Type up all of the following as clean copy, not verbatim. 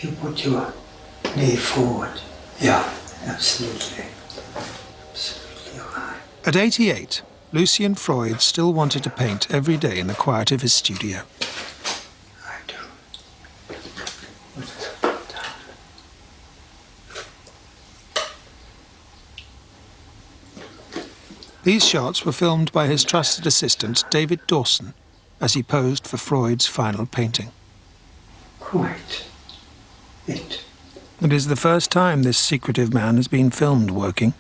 You put your knee forward. Yeah, absolutely. Absolutely right. At 88, Lucian Freud still wanted to paint every day in the quiet of his studio. I do. These shots were filmed by his trusted assistant, David Dawson, as he posed for Freud's final painting. Quite. It. It is the first time this secretive man has been filmed working.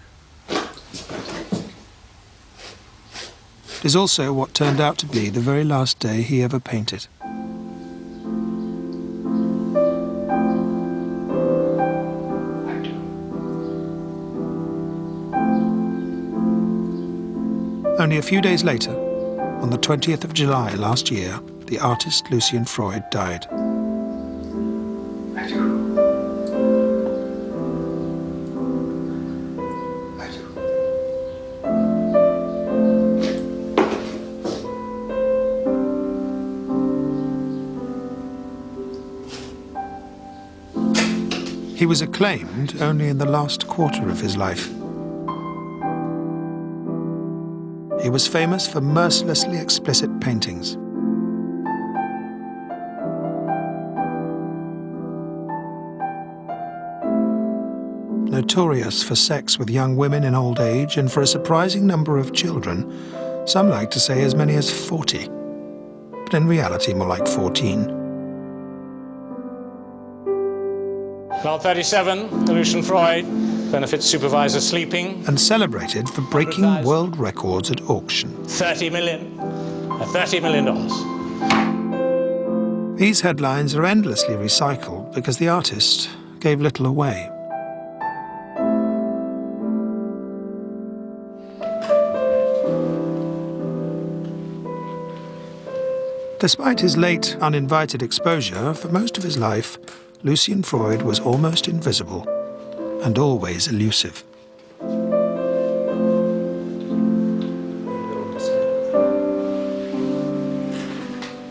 It is also what turned out to be the very last day he ever painted. I do. Only a few days later, on the 20th of July last year, the artist Lucian Freud died. I do. I do. He was acclaimed only in the last quarter of his life. He was famous for mercilessly explicit paintings. Notorious for sex with young women in old age and for a surprising number of children, some like to say as many as 40, but in reality more like 14. Well, 37, Lucian Freud, benefits supervisor sleeping. And celebrated for breaking world records at auction. $30 million. These headlines are endlessly recycled because the artist gave little away. Despite his late, uninvited exposure, for most of his life, Lucian Freud was almost invisible and always elusive.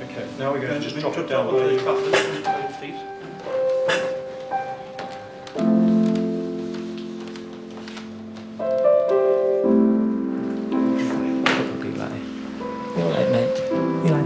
Okay, now we're going to just drop it down below your feet. All right, mate. You know.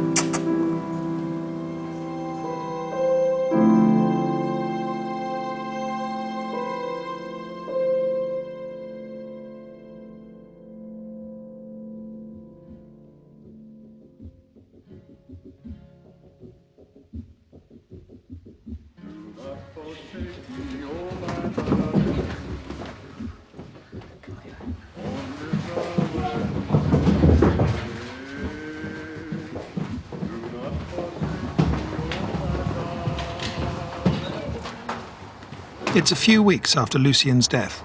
It's a few weeks after Lucian's death.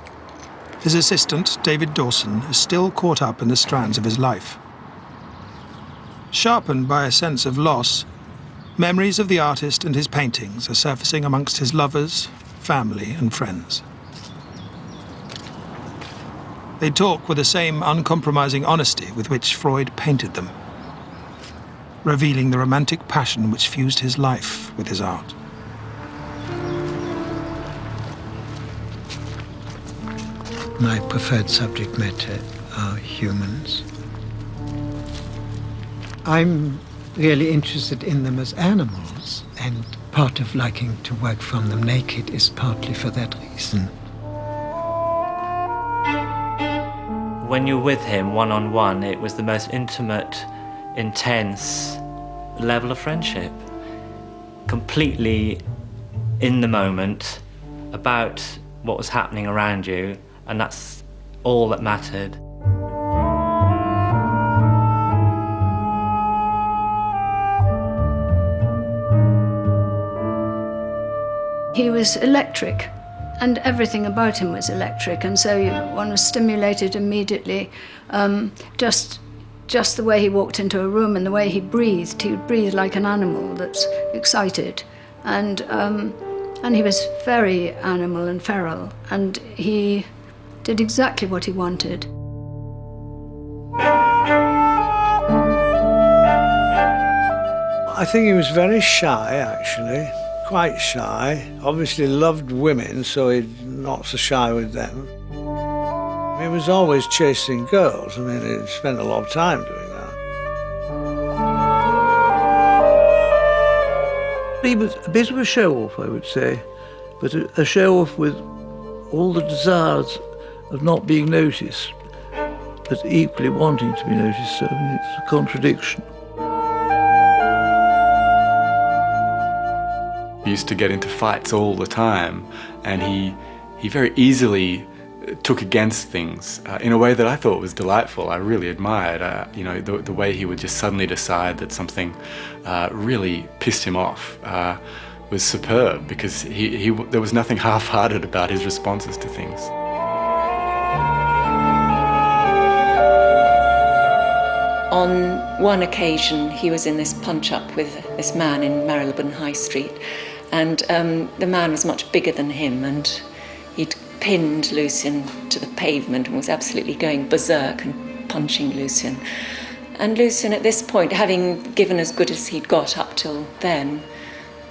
His assistant, David Dawson, is still caught up in the strands of his life. Sharpened by a sense of loss, memories of the artist and his paintings are surfacing amongst his lovers, family and friends. They talk with the same uncompromising honesty with which Freud painted them, revealing the romantic passion which fused his life with his art. My preferred subject matter are humans. I'm really interested in them as animals, and part of liking to work from them naked is partly for that reason. When you're with him one-on-one, it was the most intimate, intense level of friendship. Completely in the moment, about what was happening around you, and that's all that mattered. He was electric, and everything about him was electric, and so one was stimulated immediately. Just the way he walked into a room and the way he would breathe like an animal that's excited. And he was very animal and feral, and he did exactly what he wanted. I think he was very shy, actually. quite shy, obviously loved women, so he's not so shy with them. He was always chasing girls. I mean, he spent a lot of time doing that. He was a bit of a show-off, I would say, but a show-off with all the desires of not being noticed, but equally wanting to be noticed, so it's a contradiction. He used to get into fights all the time, and he very easily took against things in a way that I thought was delightful. I really admired, you know, the way he would just suddenly decide that something really pissed him off was superb, because there was nothing half-hearted about his responses to things. On one occasion, he was in this punch-up with this man in Marylebone High Street, and the man was much bigger than him, and he'd pinned Lucian to the pavement and was absolutely going berserk and punching Lucian. And Lucian, at this point, having given as good as he'd got up till then,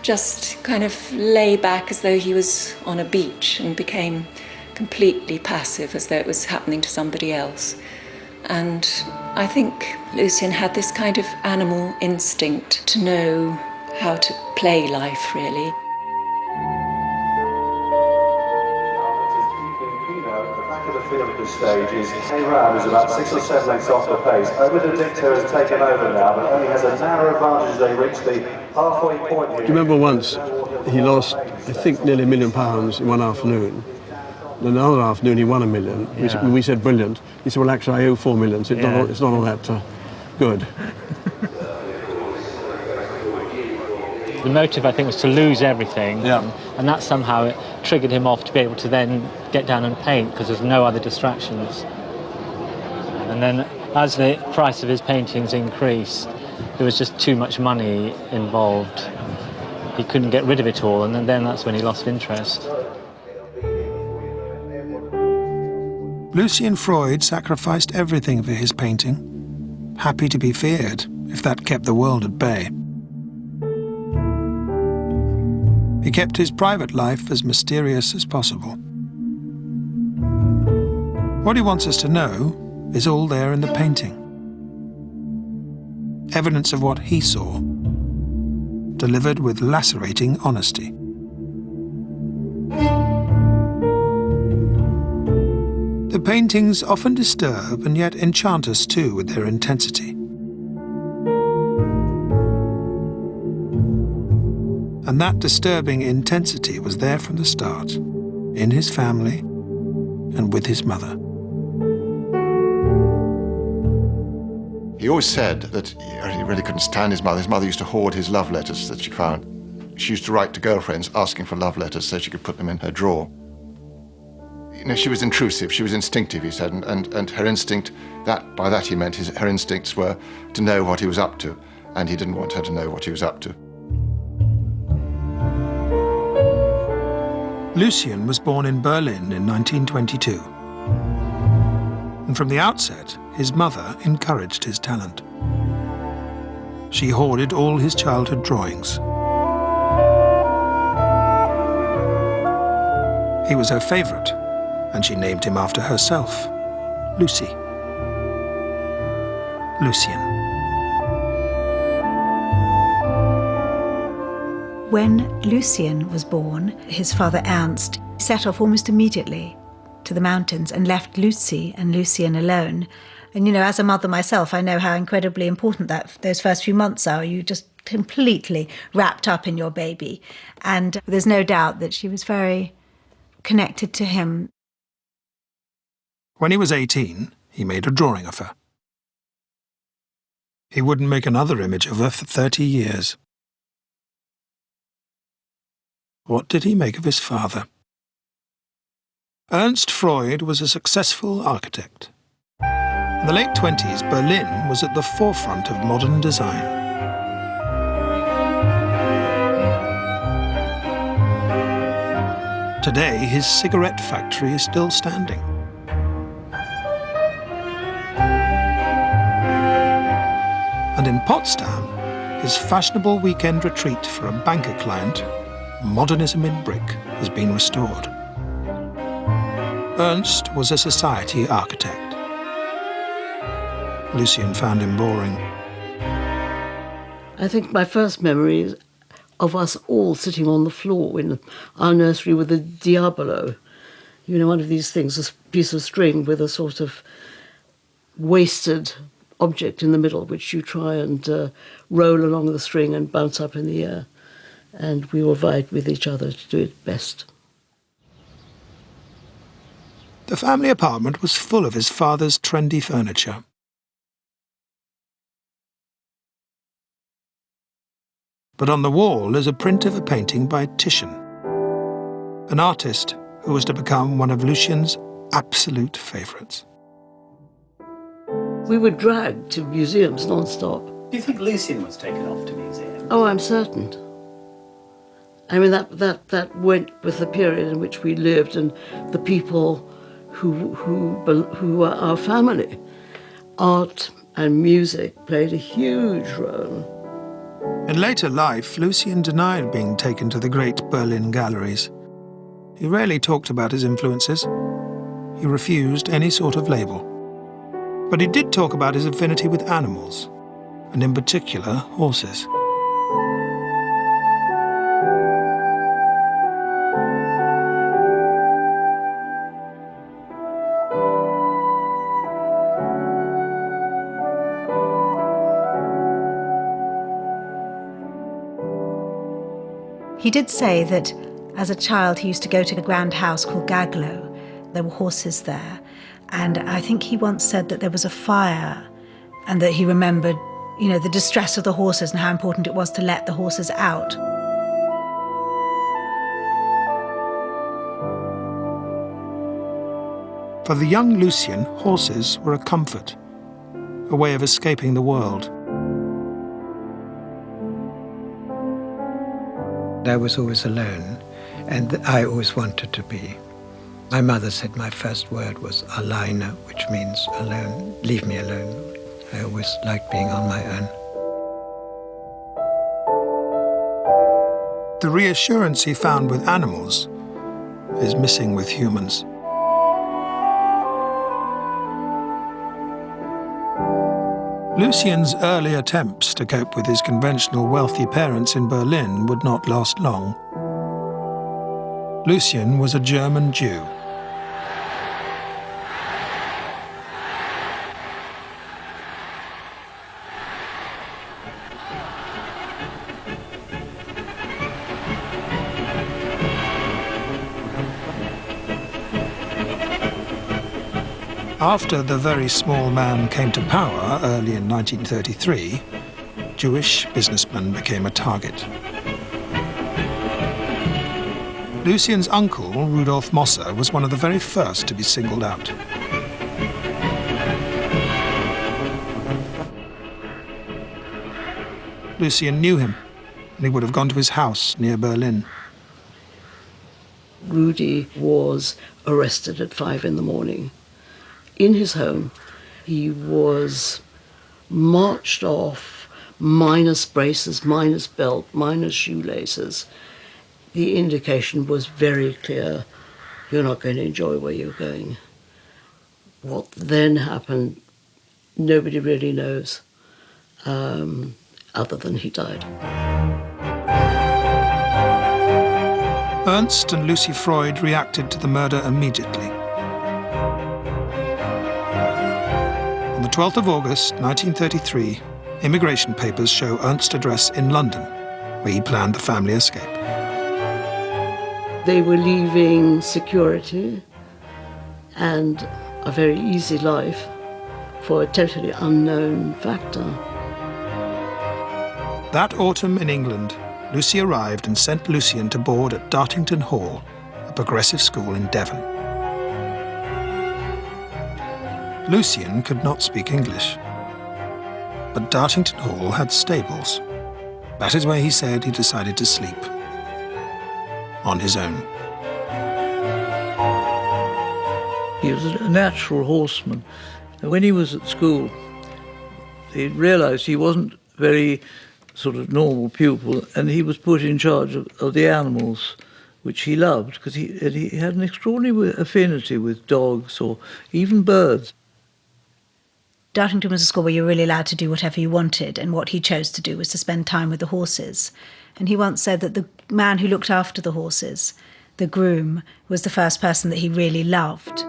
just kind of lay back as though he was on a beach and became completely passive, as though it was happening to somebody else. And I think Lucian had this kind of animal instinct to know how to play life, really. At this stage is K-Ram is about 6 or 7 lengths off the pace. Benedicta has taken over now, but only has a narrow advantage as they reach the halfway point here. Do you remember once he lost, I think, nearly £1 million in one afternoon? Then another afternoon he won £1 million. Yeah. We said brilliant. He said, well, actually, I owe £4 million, so it's not all that good. The motive, I think, was to lose everything, Yeah. and that somehow it triggered him off to be able to then get down and paint, because there's no other distractions. And then as the price of his paintings increased, there was just too much money involved. He couldn't get rid of it all, and then that's when he lost interest. Lucian Freud sacrificed everything for his painting, happy to be feared if that kept the world at bay. He kept his private life as mysterious as possible. What he wants us to know is all there in the painting. Evidence of what he saw, delivered with lacerating honesty. The paintings often disturb and yet enchant us too with their intensity. And that disturbing intensity was there from the start, in his family and with his mother. He always said that he really couldn't stand his mother. His mother used to hoard his love letters that she found. She used to write to girlfriends asking for love letters so she could put them in her drawer. You know, she was intrusive, she was instinctive, he said, and her instinct, by that he meant her instincts were to know what he was up to, and he didn't want her to know what he was up to. Lucian was born in Berlin in 1922. And from the outset, his mother encouraged his talent. She hoarded all his childhood drawings. He was her favourite, and she named him after herself, Lucy. Lucian. When Lucian was born, his father Ernst set off almost immediately to the mountains and left Lucy and Lucian alone. And, you know, as a mother myself, I know how incredibly important those first few months are. You just completely wrapped up in your baby. And there's no doubt that she was very connected to him. When he was 18, he made a drawing of her. He wouldn't make another image of her for 30 years. What did he make of his father? Ernst Freud was a successful architect. In the late 20s, Berlin was at the forefront of modern design. Today, his cigarette factory is still standing. And in Potsdam, his fashionable weekend retreat for a banker client modernism in brick has been restored. Ernst was a society architect. Lucian found him boring. I think my first memory is of us all sitting on the floor in our nursery with a diabolo. You know, one of these things, a piece of string with a sort of wasted object in the middle, which you try and roll along the string and bounce up in the air. And we all vied with each other to do it best. The family apartment was full of his father's trendy furniture. But on the wall is a print of a painting by Titian, an artist who was to become one of Lucian's absolute favourites. We were dragged to museums non-stop. Do you think Lucian was taken off to museums? Oh, I'm certain. I mean, that went with the period in which we lived and the people who were our family. Art and music played a huge role. In later life, Lucian denied being taken to the great Berlin galleries. He rarely talked about his influences. He refused any sort of label. But he did talk about his affinity with animals, and in particular, horses. He did say that as a child he used to go to a grand house called Gaglow. There were horses there. And I think he once said that there was a fire and that he remembered, you know, the distress of the horses and how important it was to let the horses out. For the young Lucian, horses were a comfort, a way of escaping the world. I was always alone, and I always wanted to be. My mother said my first word was alleine, which means alone, leave me alone. I always liked being on my own. The reassurance he found with animals is missing with humans. Lucian's early attempts to cope with his conventional wealthy parents in Berlin would not last long. Lucian was a German Jew. After the very small man came to power early in 1933, Jewish businessmen became a target. Lucian's uncle, Rudolf Mosse, was one of the very first to be singled out. Lucian knew him, and he would have gone to his house near Berlin. Rudy was arrested at 5 in the morning. In his home, he was marched off, minus braces, minus belt, minus shoelaces. The indication was very clear, you're not going to enjoy where you're going. What then happened, nobody really knows, other than he died. Ernst and Lucy Freud reacted to the murder immediately. On the 12th of August, 1933, immigration papers show Ernst's address in London, where he planned the family escape. They were leaving security and a very easy life for a totally unknown factor. That autumn in England, Lucy arrived and sent Lucian to board at Dartington Hall, a progressive school in Devon. Lucian could not speak English, but Dartington Hall had stables. That is where he said he decided to sleep. On his own. He was a natural horseman. And when he was at school, he realised he wasn't very sort of normal pupil, and he was put in charge of the animals, which he loved, because he had an extraordinary affinity with dogs or even birds. Dartington was a school where you were really allowed to do whatever you wanted, and what he chose to do was to spend time with the horses. And he once said that the man who looked after the horses, the groom, was the first person that he really loved.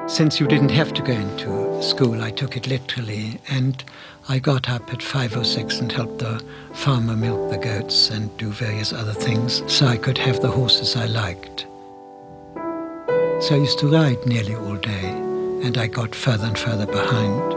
Since you didn't have to go into school, I took it literally, and I got up at 5 or 6 and helped the farmer milk the goats and do various other things so I could have the horses I liked. So I used to ride nearly all day, and I got further and further behind.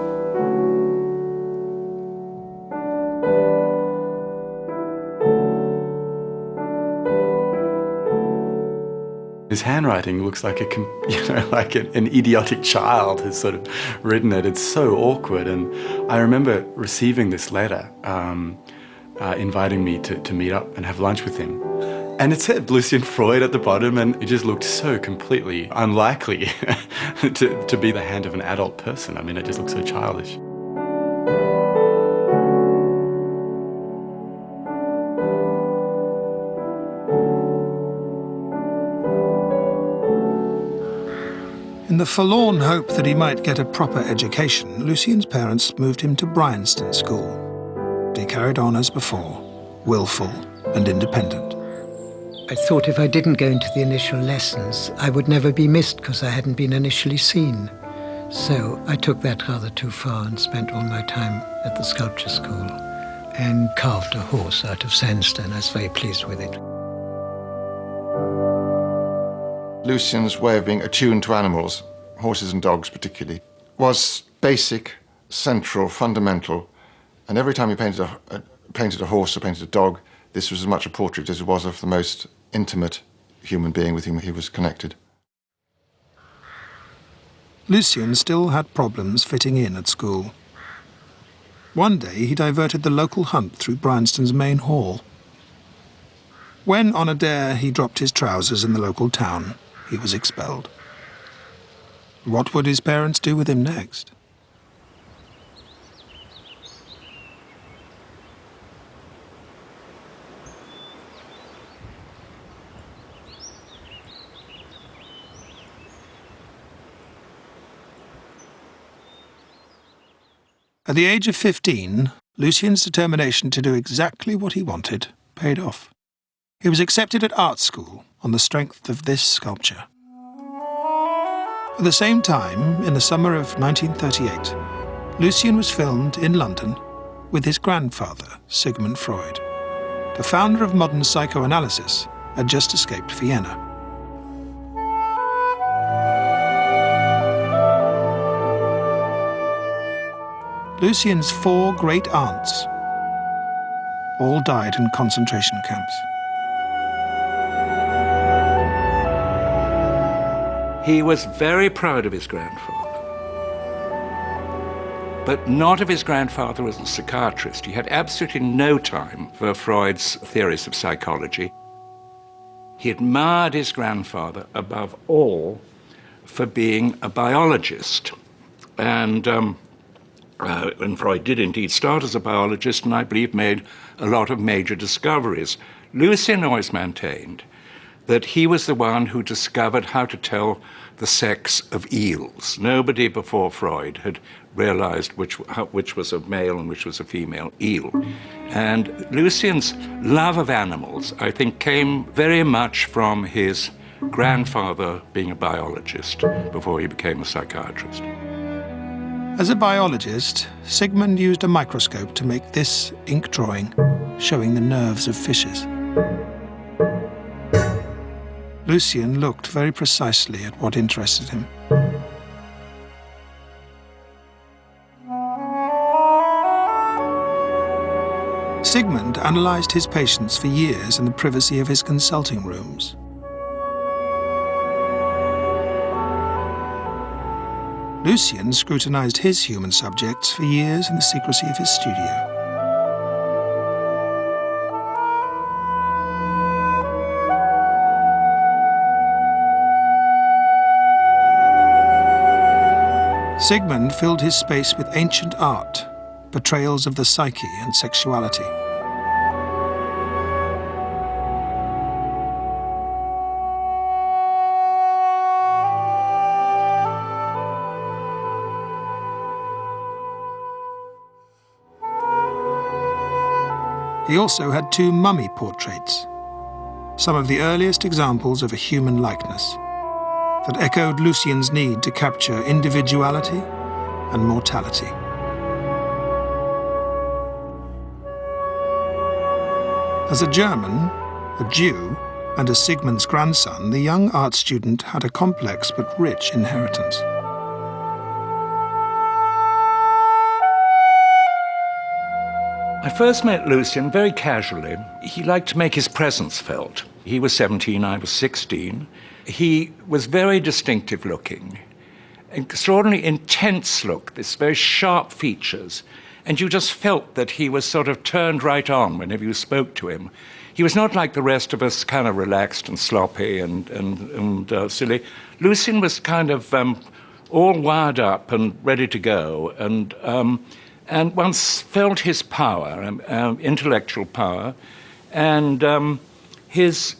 His handwriting looks like an idiotic child has sort of written it. It's so awkward, and I remember receiving this letter inviting me to meet up and have lunch with him. And it said Lucian Freud at the bottom, and it just looked so completely unlikely to be the hand of an adult person. I mean, it just looked so childish. In the forlorn hope that he might get a proper education, Lucian's parents moved him to Bryanston School. He carried on as before, willful and independent. I thought if I didn't go into the initial lessons, I would never be missed because I hadn't been initially seen. So I took that rather too far and spent all my time at the sculpture school and carved a horse out of sandstone. I was very pleased with it. Lucian's way of being attuned to animals, horses and dogs particularly, was basic, central, fundamental, and every time he painted a horse or painted a dog, this was as much a portrait as it was of the most intimate human being with whom he was connected. Lucian still had problems fitting in at school. One day he diverted the local hunt through Bryanston's main hall. When on a dare he dropped his trousers in the local town, he was expelled. What would his parents do with him next? At the age of 15, Lucian's determination to do exactly what he wanted paid off. He was accepted at art school on the strength of this sculpture. At the same time, in the summer of 1938, Lucian was filmed in London with his grandfather, Sigmund Freud. The founder of modern psychoanalysis had just escaped Vienna. Lucian's 4 great-aunts all died in concentration camps. He was very proud of his grandfather, but not of his grandfather as a psychiatrist. He had absolutely no time for Freud's theories of psychology. He admired his grandfather above all for being a biologist. And Freud did indeed start as a biologist, and I believe made a lot of major discoveries. Lucian always maintained that he was the one who discovered how to tell the sex of eels. Nobody before Freud had realized which was a male and which was a female eel. And Lucian's love of animals, I think, came very much from his grandfather being a biologist before he became a psychiatrist. As a biologist, Sigmund used a microscope to make this ink drawing showing the nerves of fishes. Lucian looked very precisely at what interested him. Sigmund analysed his patients for years in the privacy of his consulting rooms. Lucian scrutinised his human subjects for years in the secrecy of his studio. Sigmund filled his space with ancient art portrayals of the psyche and sexuality. He also had 2 mummy portraits, some of the earliest examples of a human likeness, that echoed Lucian's need to capture individuality and mortality. As a German, a Jew, and as Sigmund's grandson, the young art student had a complex but rich inheritance. I first met Lucian very casually. He liked to make his presence felt. He was 17, I was 16. He was very distinctive looking, extraordinarily intense look, this very sharp features, and you just felt that he was sort of turned right on whenever you spoke to him. He was not like the rest of us, kind of relaxed and sloppy and silly. Lucian was kind of all wired up and ready to go, and one felt his power, intellectual power, and his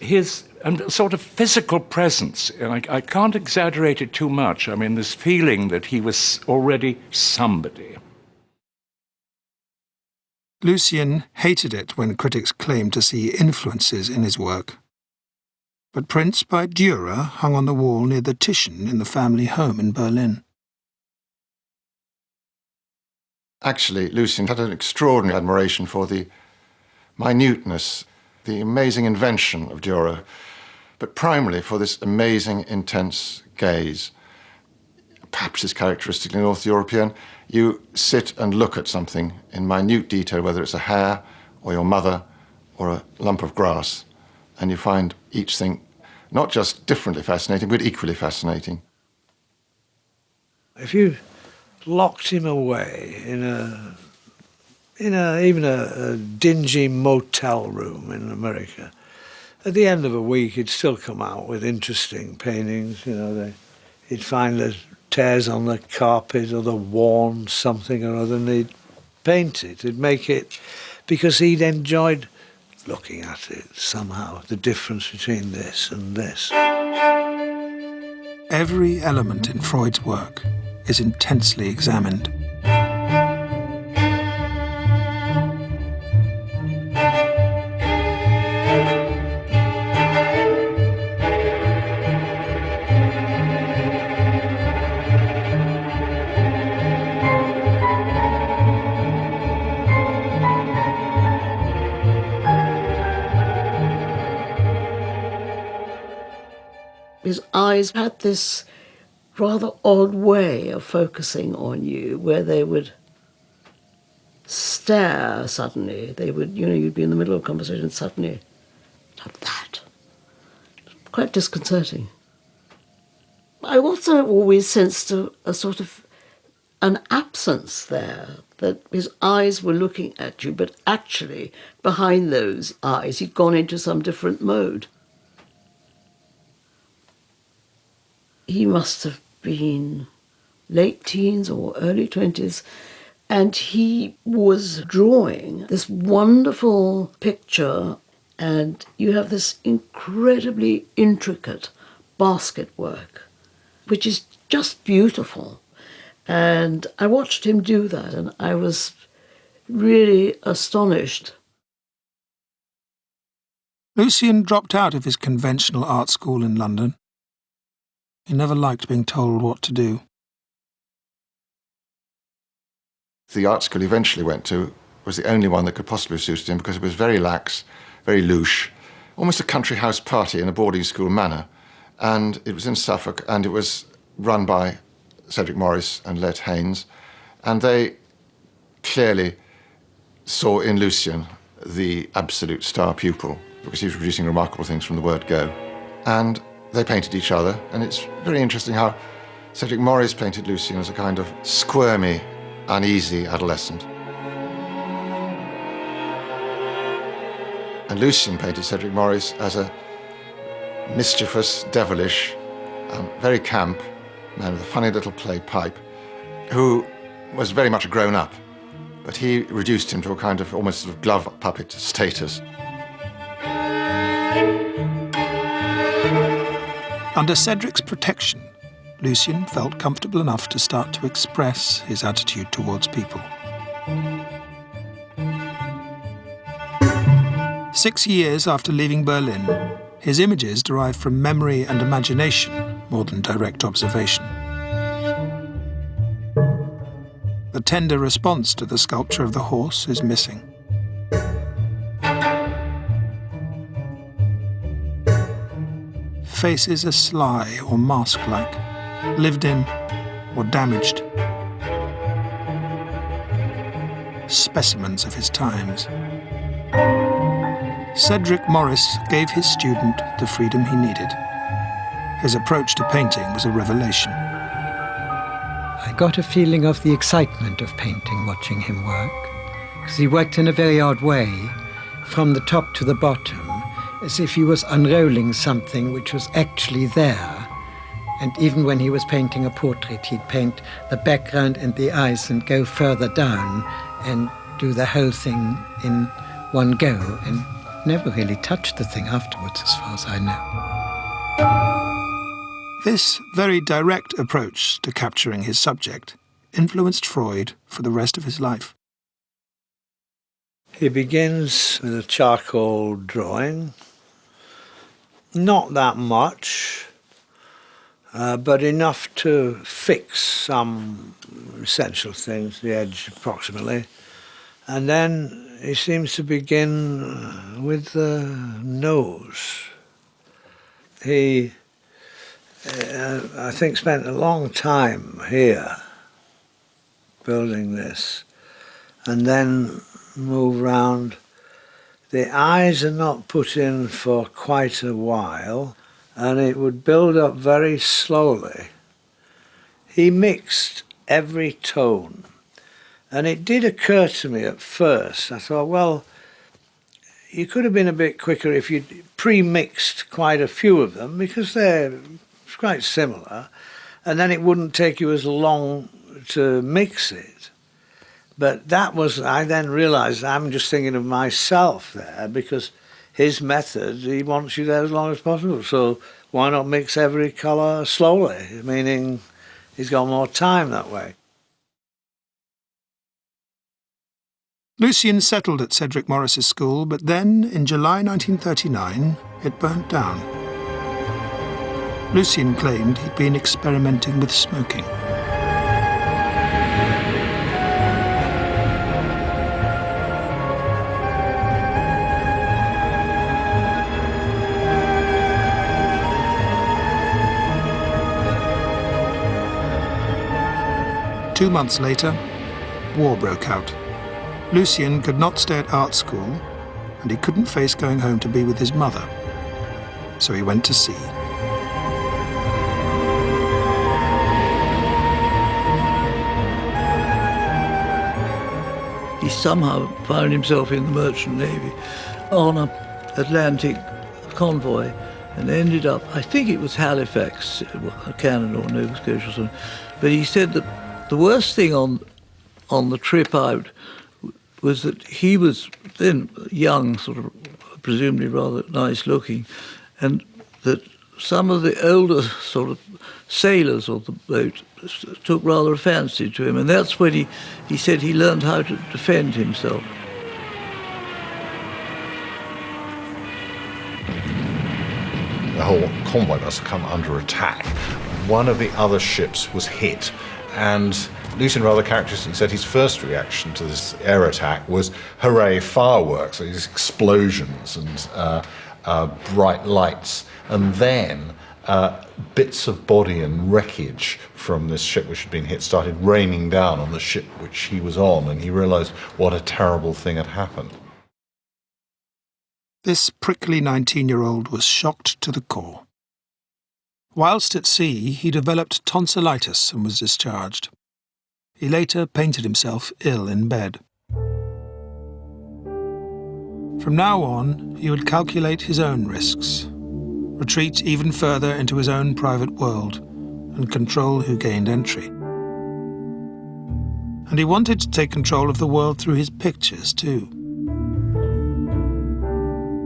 sort of physical presence. I can't exaggerate it too much. I mean, this feeling that he was already somebody. Lucian hated it when critics claimed to see influences in his work. But prints by Dürer hung on the wall near the Titian in the family home in Berlin. Actually, Lucian had an extraordinary admiration for the minuteness, the amazing invention of Dürer, but primarily for this amazing, intense gaze. Perhaps it's characteristically North European. You sit and look at something in minute detail, whether it's a hair or your mother or a lump of grass, and you find each thing not just differently fascinating, but equally fascinating. If you locked him away in even a dingy motel room in America, at the end of a week he'd still come out with interesting paintings. You know, he'd find the tears on the carpet or the worn something or other, and he'd paint it. He'd make it because he'd enjoyed looking at it somehow, the difference between this and this. Every element in Freud's work is intensely examined. His eyes had this rather odd way of focusing on you, where they would stare suddenly. They would, you'd be in the middle of a conversation and suddenly, like that. Quite disconcerting. I also always sensed a sort of an absence there, that his eyes were looking at you, but actually behind those eyes he'd gone into some different mode. He must have been late teens or early 20s, and he was drawing this wonderful picture, and you have this incredibly intricate basket work, which is just beautiful. And I watched him do that, and I was really astonished. Lucian dropped out of his conventional art school in London. He never liked being told what to do. The art school he eventually went to was the only one that could possibly have suited him, because it was very lax, very louche, almost a country house party in a boarding school manner. And it was in Suffolk, and it was run by Cedric Morris and Let Haynes. And they clearly saw in Lucian the absolute star pupil, because he was producing remarkable things from the word go. And they painted each other, and it's very interesting how Cedric Morris painted Lucian as a kind of squirmy, uneasy adolescent. And Lucian painted Cedric Morris as a mischievous, devilish, very camp man with a funny little clay pipe, who was very much a grown-up. but he reduced him to a kind of almost sort of glove puppet status. Under Cedric's protection, Lucian felt comfortable enough to start to express his attitude towards people. 6 years after leaving Berlin, his images derive from memory and imagination more than direct observation. The tender response to the sculpture of the horse is missing. Faces are sly or mask-like, lived in or damaged. Specimens of his times. Cedric Morris gave his student the freedom he needed. His approach to painting was a revelation. I got a feeling of the excitement of painting watching him work, because he worked in a very odd way, from the top to the bottom, as if he was unrolling something which was actually there. And even when he was painting a portrait, he'd paint the background and the eyes and go further down and do the whole thing in one go, and never really touched the thing afterwards, as far as I know. This very direct approach to capturing his subject influenced Freud for the rest of his life. He begins with a charcoal drawing. Not that much, but enough to fix some essential things, the edge approximately. And then he seems to begin with the nose. He, I think, spent a long time here building this, and then move round. The eyes are not put in for quite a while, and it would build up very slowly. He mixed every tone, and it did occur to me at first, I thought, well, you could have been a bit quicker if you'd pre-mixed quite a few of them, because they're quite similar, and then it wouldn't take you as long to mix it. But that was, I then realised I'm just thinking of myself there, because his method, he wants you there as long as possible. So why not mix every colour slowly, meaning he's got more time that way. Lucian settled at Cedric Morris's school, but then, in July 1939, it burnt down. Lucian claimed he'd been experimenting with smoking. Two months later, war broke out. Lucian could not stay at art school, and he couldn't face going home to be with his mother. So he went to sea. He somehow found himself in the Merchant Navy on an Atlantic convoy and ended up, I think it was Halifax, Canada or Nova Scotia or something, but he said that the worst thing on the trip out was that he was then young, sort of presumably rather nice looking, and that some of the older sort of sailors of the boat took rather a fancy to him, and that's when he said he learned how to defend himself. The whole convoy must have come under attack. One of the other ships was hit, and Lucian rather characteristically said his first reaction to this air attack was, hooray, fireworks, these explosions and bright lights, and then bits of body and wreckage from this ship which had been hit started raining down on the ship which he was on, and he realised what a terrible thing had happened. This prickly 19-year-old was shocked to the core. Whilst at sea, he developed tonsillitis and was discharged. He later painted himself ill in bed. From now on, he would calculate his own risks, retreat even further into his own private world, and control who gained entry. And he wanted to take control of the world through his pictures, too.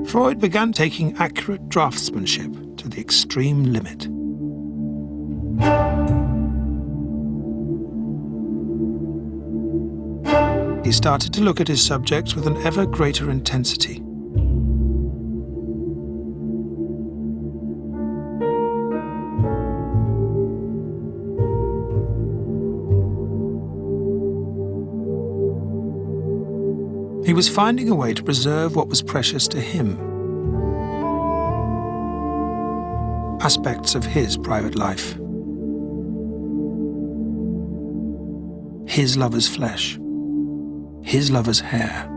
Freud began taking accurate draftsmanship to the extreme limit. He started to look at his subjects with an ever greater intensity. He was finding a way to preserve what was precious to him. Aspects of his private life. His lover's flesh. His lover's hair.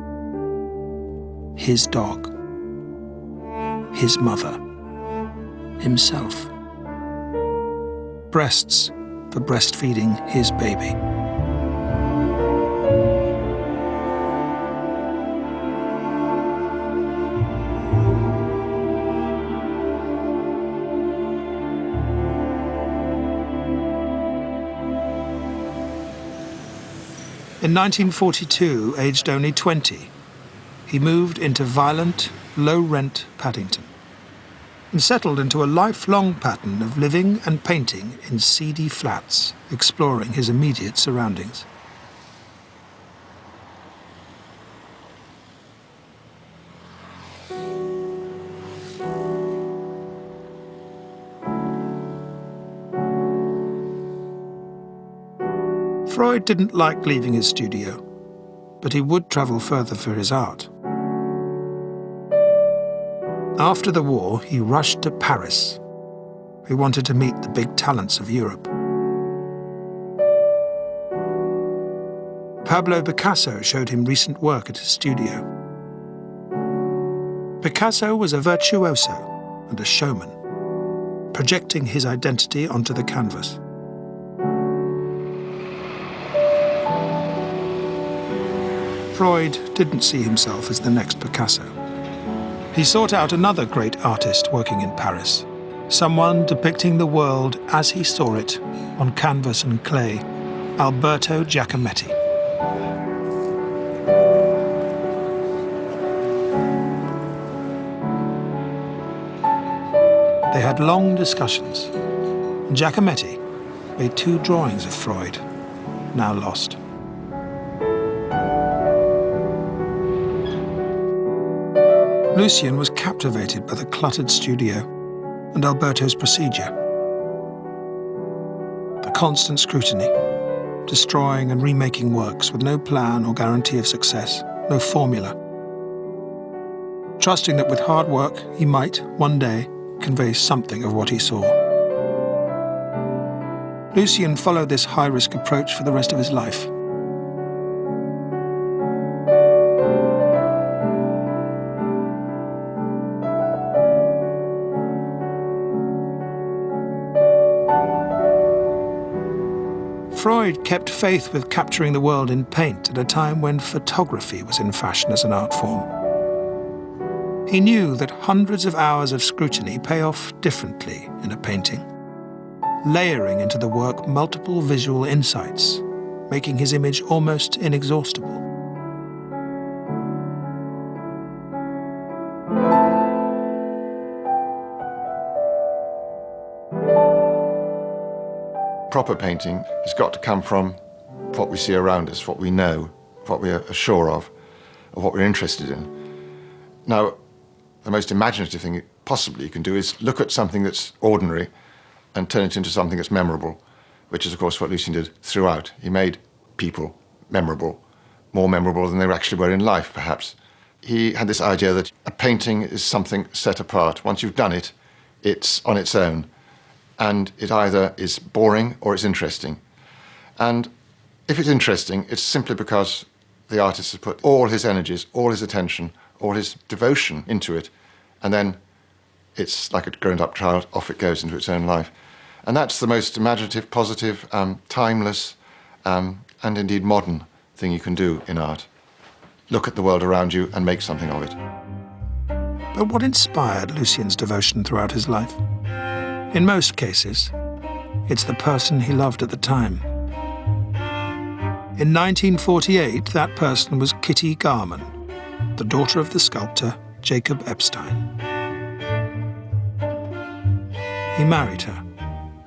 His dog. His mother. Himself. Breasts for breastfeeding his baby. In 1942, aged only 20, he moved into violent, low-rent Paddington and settled into a lifelong pattern of living and painting in seedy flats, exploring his immediate surroundings. Freud didn't like leaving his studio, but he would travel further for his art. After the war, he rushed to Paris. He wanted to meet the big talents of Europe. Pablo Picasso showed him recent work at his studio. Picasso was a virtuoso and a showman, projecting his identity onto the canvas. Freud didn't see himself as the next Picasso. He sought out another great artist working in Paris, someone depicting the world as he saw it on canvas and clay, Alberto Giacometti. They had long discussions, and Giacometti made 2 drawings of Freud, now lost. Lucian was captivated by the cluttered studio and Alberto's procedure. The constant scrutiny, destroying and remaking works with no plan or guarantee of success, no formula. Trusting that with hard work he might, one day, convey something of what he saw. Lucian followed this high-risk approach for the rest of his life. Freud kept faith with capturing the world in paint at a time when photography was in fashion as an art form. He knew that hundreds of hours of scrutiny pay off differently in a painting, layering into the work multiple visual insights, making his image almost inexhaustible. Proper painting has got to come from what we see around us, what we know, what we are sure of, or what we're interested in. Now, the most imaginative thing possibly you can do is look at something that's ordinary and turn it into something that's memorable, which is, of course, what Lucian did throughout. He made people memorable, more memorable than they actually were in life, perhaps. He had this idea that a painting is something set apart. Once you've done it, it's on its own. And it either is boring or it's interesting. And if it's interesting, it's simply because the artist has put all his energies, all his attention, all his devotion into it, and then it's like a grown-up child, off it goes into its own life. And that's the most imaginative, positive, timeless, and indeed modern thing you can do in art. Look at the world around you and make something of it. But what inspired Lucian's devotion throughout his life? In most cases, it's the person he loved at the time. In 1948, that person was Kitty Garman, the daughter of the sculptor Jacob Epstein. He married her,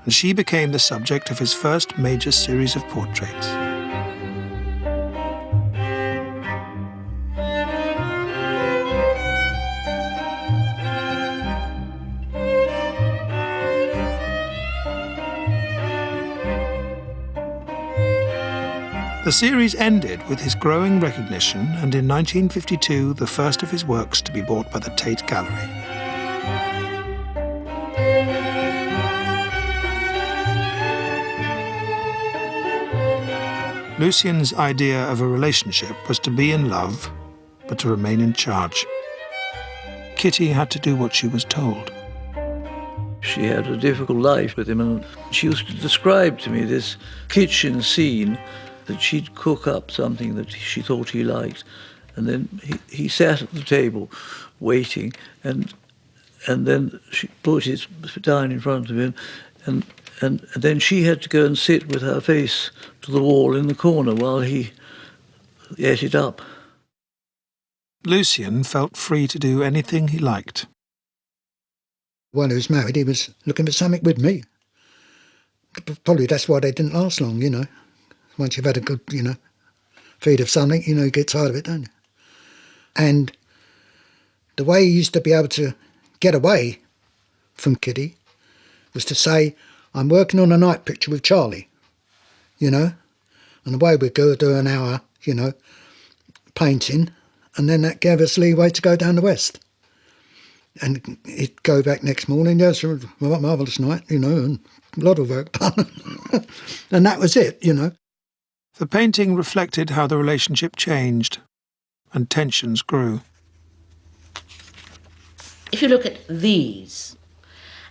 and she became the subject of his first major series of portraits. The series ended with his growing recognition, and in 1952, the first of his works to be bought by the Tate Gallery. Lucian's idea of a relationship was to be in love, but to remain in charge. Kitty had to do what she was told. She had a difficult life with him, and she used to describe to me this kitchen scene that she'd cook up something that she thought he liked, and then he sat at the table waiting, and then she put it down in front of him, and then she had to go and sit with her face to the wall in the corner while he ate it up. Lucian felt free to do anything he liked. While he was married, he was looking for something with me. Probably that's why they didn't last long, you know. Once you've had a good, feed of something, you get tired of it, don't you? And the way he used to be able to get away from Kitty was to say, I'm working on a night picture with Charlie, and away we'd go do an hour, painting, and then that gave us leeway to go down the west. And he'd go back next morning, yes, marvellous night, and a lot of work done. And that was it, The painting reflected how the relationship changed, and tensions grew. If you look at these,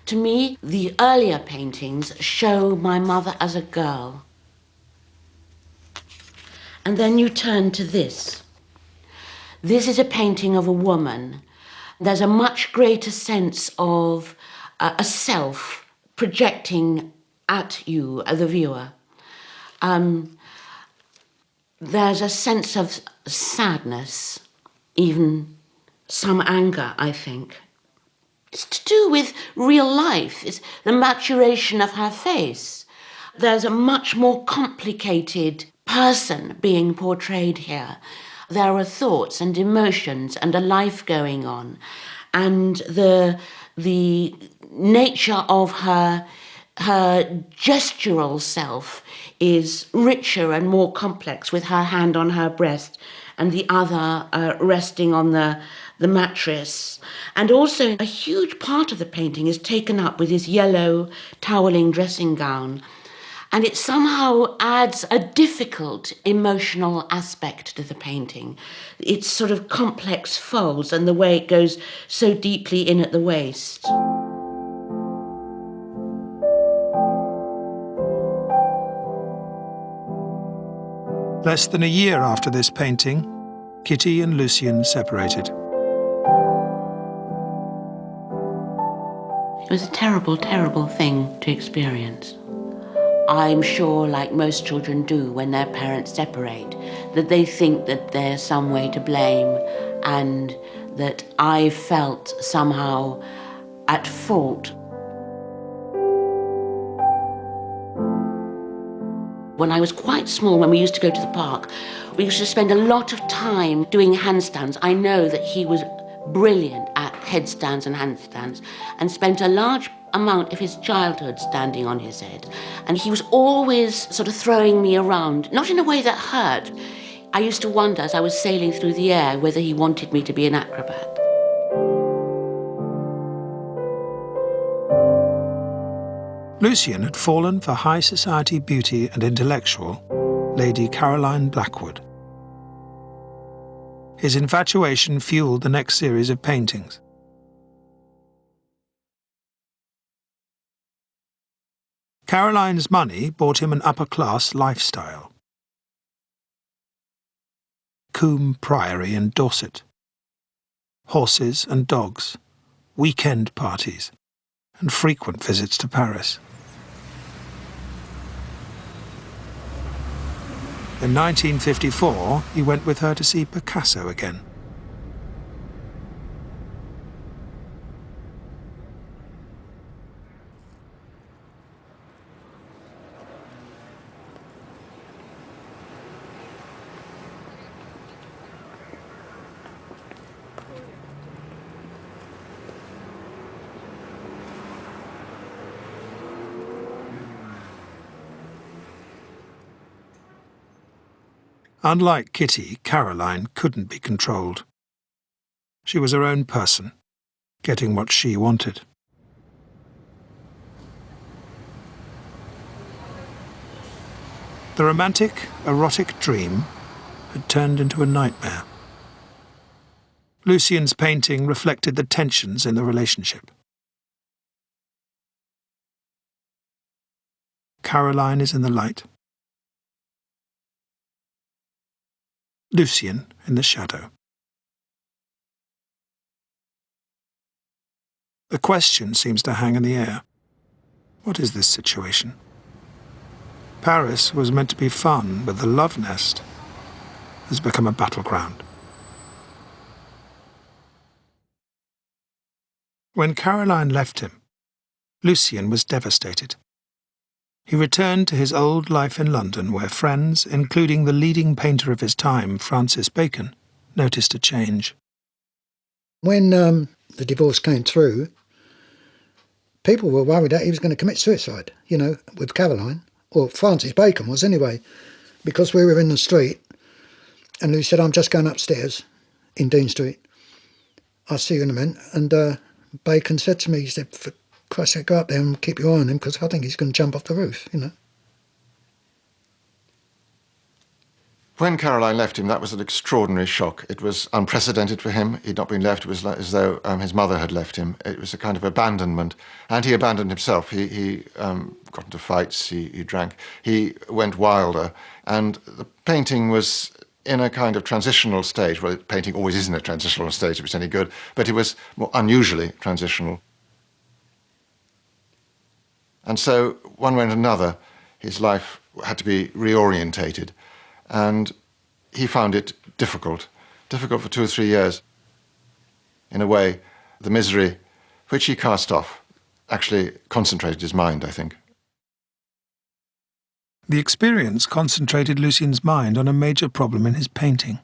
to me, the earlier paintings show my mother as a girl. And then you turn to this. This is a painting of a woman. There's a much greater sense of a self projecting at you, the viewer. There's a sense of sadness, even some anger, I think. It's to do with real life. It's the maturation of her face. There's a much more complicated person being portrayed here. There are thoughts and emotions and a life going on. And the nature of her gestural self is richer and more complex, with her hand on her breast and the other resting on the mattress. And also a huge part of the painting is taken up with his yellow toweling dressing gown. And it somehow adds a difficult emotional aspect to the painting. Its sort of complex folds and the way it goes so deeply in at the waist. Less than a year after this painting, Kitty and Lucian separated. It was a terrible, terrible thing to experience. I'm sure, like most children do when their parents separate, that they think that they're some way to blame, and that I felt somehow at fault. When I was quite small, when we used to go to the park, we used to spend a lot of time doing handstands. I know that he was brilliant at headstands and handstands, and spent a large amount of his childhood standing on his head. And he was always sort of throwing me around, not in a way that hurt. I used to wonder, as I was sailing through the air, whether he wanted me to be an acrobat. Lucian had fallen for high society beauty and intellectual Lady Caroline Blackwood. His infatuation fueled the next series of paintings. Caroline's money bought him an upper-class lifestyle. Coombe Priory in Dorset. Horses and dogs, weekend parties, and frequent visits to Paris. In 1954, he went with her to see Picasso again. Unlike Kitty, Caroline couldn't be controlled. She was her own person, getting what she wanted. The romantic, erotic dream had turned into a nightmare. Lucian's painting reflected the tensions in the relationship. Caroline is in the light. Lucian in the shadow. The question seems to hang in the air. What is this situation? Paris was meant to be fun, but the love nest has become a battleground. When Caroline left him, Lucian was devastated. He returned to his old life in London, where friends, including the leading painter of his time, Francis Bacon, noticed a change. When the divorce came through, people were worried that he was going to commit suicide, you know, with Caroline, or Francis Bacon was anyway, because we were in the street, and Lou said, "I'm just going upstairs in Dean Street. I'll see you in a minute." And Bacon said to me, he said, "For Christ's sake, go up there and keep your eye on him, because I think he's going to jump off the roof," you know. When Caroline left him, that was an extraordinary shock. It was unprecedented for him. He'd not been left. It was like, as though his mother had left him. It was a kind of abandonment. And he abandoned himself. He got into fights, he drank. He went wilder. And the painting was in a kind of transitional stage. Well, painting always is in a transitional stage if it's any good. But it was more unusually transitional. And so, one way and another, his life had to be reorientated. And he found it difficult for 2 or 3 years. In a way, the misery which he cast off actually concentrated his mind, I think. The experience concentrated Lucian's mind on a major problem in his painting.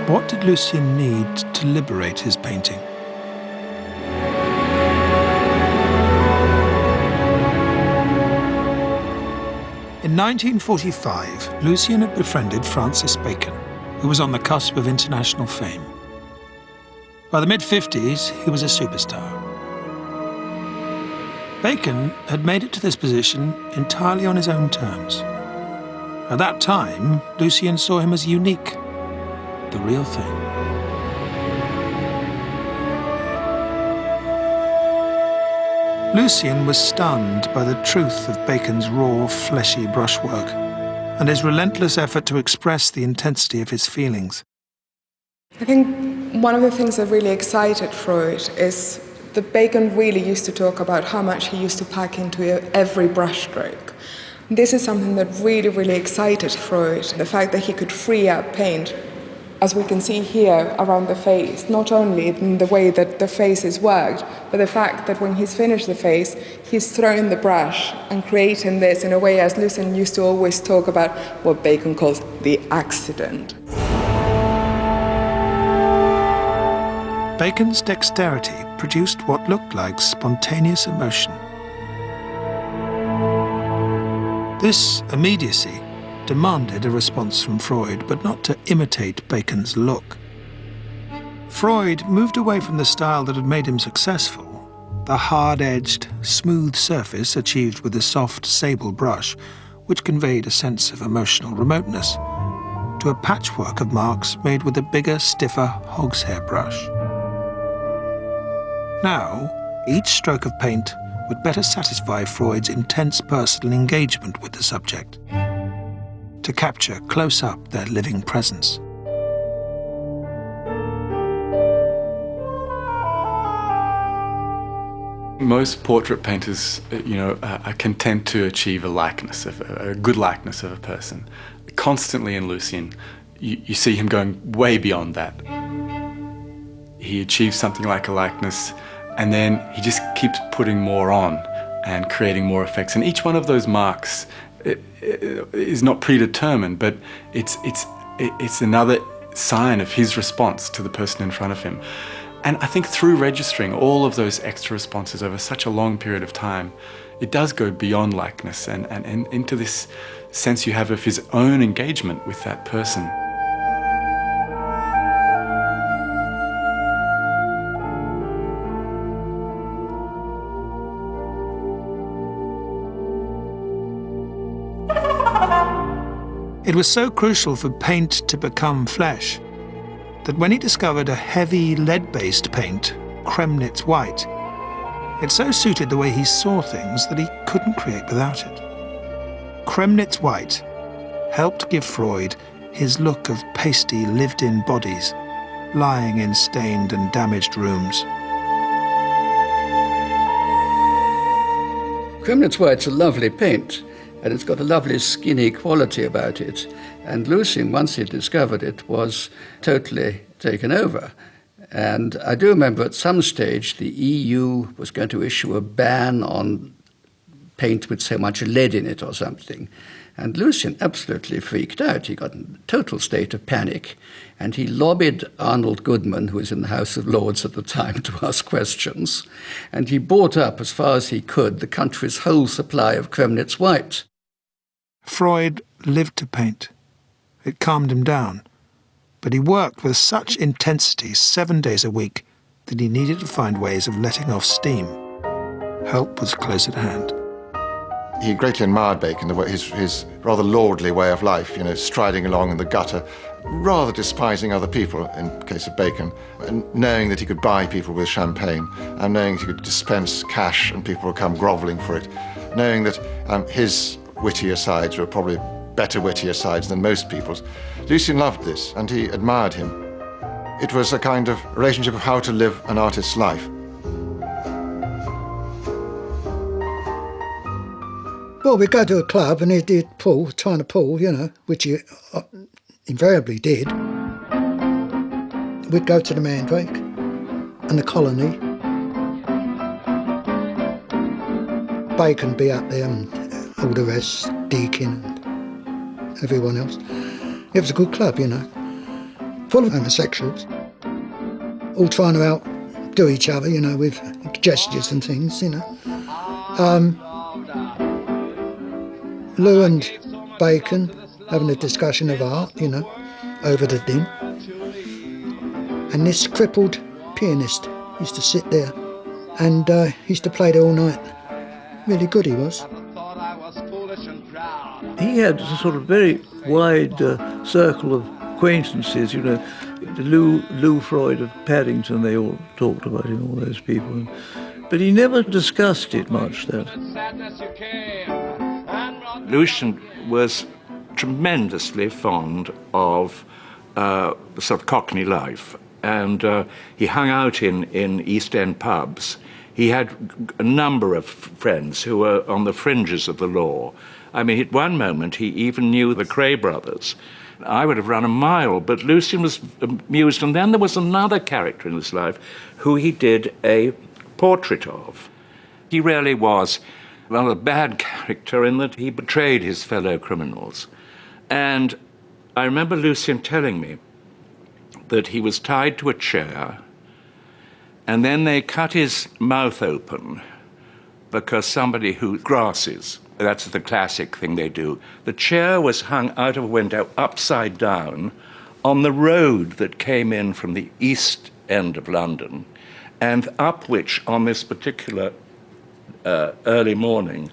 What did Lucian need to liberate his painting? In 1945, Lucian had befriended Francis Bacon, who was on the cusp of international fame. By the mid-50s, he was a superstar. Bacon had made it to this position entirely on his own terms. At that time, Lucian saw him as unique, the real thing. Lucian was stunned by the truth of Bacon's raw, fleshy brushwork and his relentless effort to express the intensity of his feelings. I think one of the things that really excited Freud is that Bacon really used to talk about how much he used to pack into every brushstroke. This is something that really, really excited Freud, the fact that he could free up paint, as we can see here around the face, not only in the way that the face is worked, but the fact that when he's finished the face, he's thrown the brush and creating this in a way, as Lucian used to always talk about, what Bacon calls the accident. Bacon's dexterity produced what looked like spontaneous emotion. This immediacy demanded a response from Freud, but not to imitate Bacon's look. Freud moved away from the style that had made him successful, the hard-edged, smooth surface achieved with a soft sable brush, which conveyed a sense of emotional remoteness, to a patchwork of marks made with a bigger, stiffer hogshair brush. Now, each stroke of paint would better satisfy Freud's intense personal engagement with the subject. to capture close up their living presence. Most portrait painters, are content to achieve a good likeness of a person. Constantly in Lucian, you see him going way beyond that. He achieves something like a likeness, and then he just keeps putting more on and creating more effects. And each one of those marks is not predetermined, but it's another sign of his response to the person in front of him. And I think through registering all of those extra responses over such a long period of time, it does go beyond likeness and into this sense you have of his own engagement with that person. It was so crucial for paint to become flesh that when he discovered a heavy lead-based paint, Kremnitz white, it so suited the way he saw things that he couldn't create without it. Kremnitz white helped give Freud his look of pasty, lived-in bodies lying in stained and damaged rooms. Kremnitz white's a lovely paint, and it's got a lovely skinny quality about it. And Lucian, once he discovered it, was totally taken over. And I do remember at some stage the EU was going to issue a ban on paint with so much lead in it or something. And Lucian absolutely freaked out. He got in a total state of panic. And he lobbied Arnold Goodman, who was in the House of Lords at the time, to ask questions. And he bought up, as far as he could, the country's whole supply of Kremnitz white. Freud lived to paint. It calmed him down. But he worked with such intensity 7 days a week that he needed to find ways of letting off steam. Help was close at hand. He greatly admired Bacon, his rather lordly way of life, striding along in the gutter, rather despising other people, in the case of Bacon, and knowing that he could buy people with champagne, and knowing that he could dispense cash and people would come grovelling for it, knowing that his wittier sides were probably better wittier sides than most people's. Lucian loved this, and he admired him. It was a kind of relationship of how to live an artist's life. Well, we'd go to a club and he'd pull, trying to pull, which he invariably did. We'd go to the Mandrake and the Colony. Bacon be up there and all the rest, Deakin and everyone else. It was a good club, full of homosexuals, all trying to outdo each other, with gestures and things, Lou and Bacon having a discussion of art, over the din. And this crippled pianist used to sit there and he used to play there all night. Really good he was. He had a sort of very wide circle of acquaintances, the Lou Freud of Paddington, they all talked about him, all those people. But he never discussed it much, that. Lucian was tremendously fond of sort of Hockney life, and he hung out in East End pubs. He had a number of friends who were on the fringes of the law. I mean, at one moment, he even knew the Cray brothers. I would have run a mile, but Lucian was amused. And then there was another character in his life who he did a portrait of. He really was a bad character in that he betrayed his fellow criminals. And I remember Lucian telling me that he was tied to a chair, and then they cut his mouth open because somebody who grasses, that's the classic thing they do. The chair was hung out of a window upside down on the road that came in from the east end of London, and up which, on this particular early morning,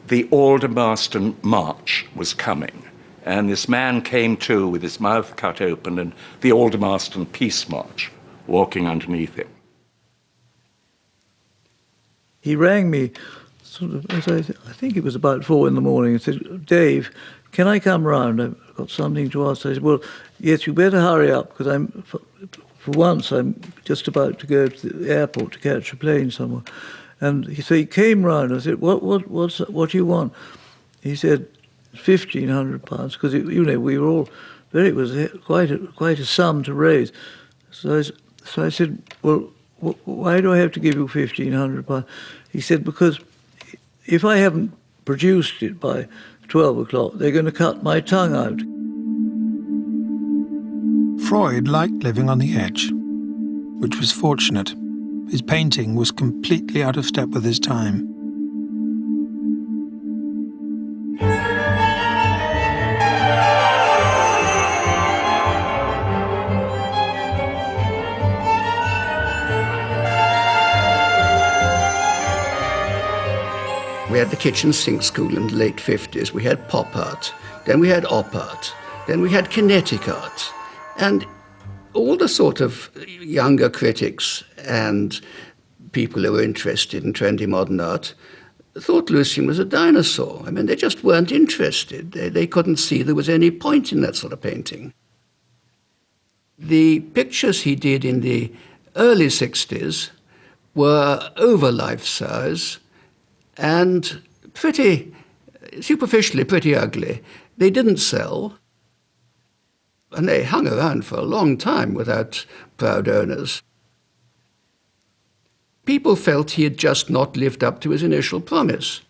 the Aldermaston March was coming. And this man came to with his mouth cut open and the Aldermaston Peace March walking underneath him. He rang me I think it was about 4 a.m. He said, "Dave, can I come round? I've got something to ask." I said, "Well, yes, you better hurry up, because for once I'm just about to go to the airport to catch a plane somewhere." And he came round. I said, what do you want? He said, £1,500, because we were all it was quite a sum to raise. So I said, "Well, why do I have to give you £1,500? He said, "Because if I haven't produced it by 12 o'clock, they're going to cut my tongue out." Freud liked living on the edge, which was fortunate. His painting was completely out of step with his time. We had the kitchen sink school in the late 50s. We had pop art, then we had op art, then we had kinetic art. And all the sort of younger critics and people who were interested in trendy modern art thought Lucian was a dinosaur. I mean, they just weren't interested. They couldn't see there was any point in that sort of painting. The pictures he did in the early 60s were over life-size and superficially pretty ugly. They didn't sell, and they hung around for a long time without proud owners. People felt he had just not lived up to his initial promise.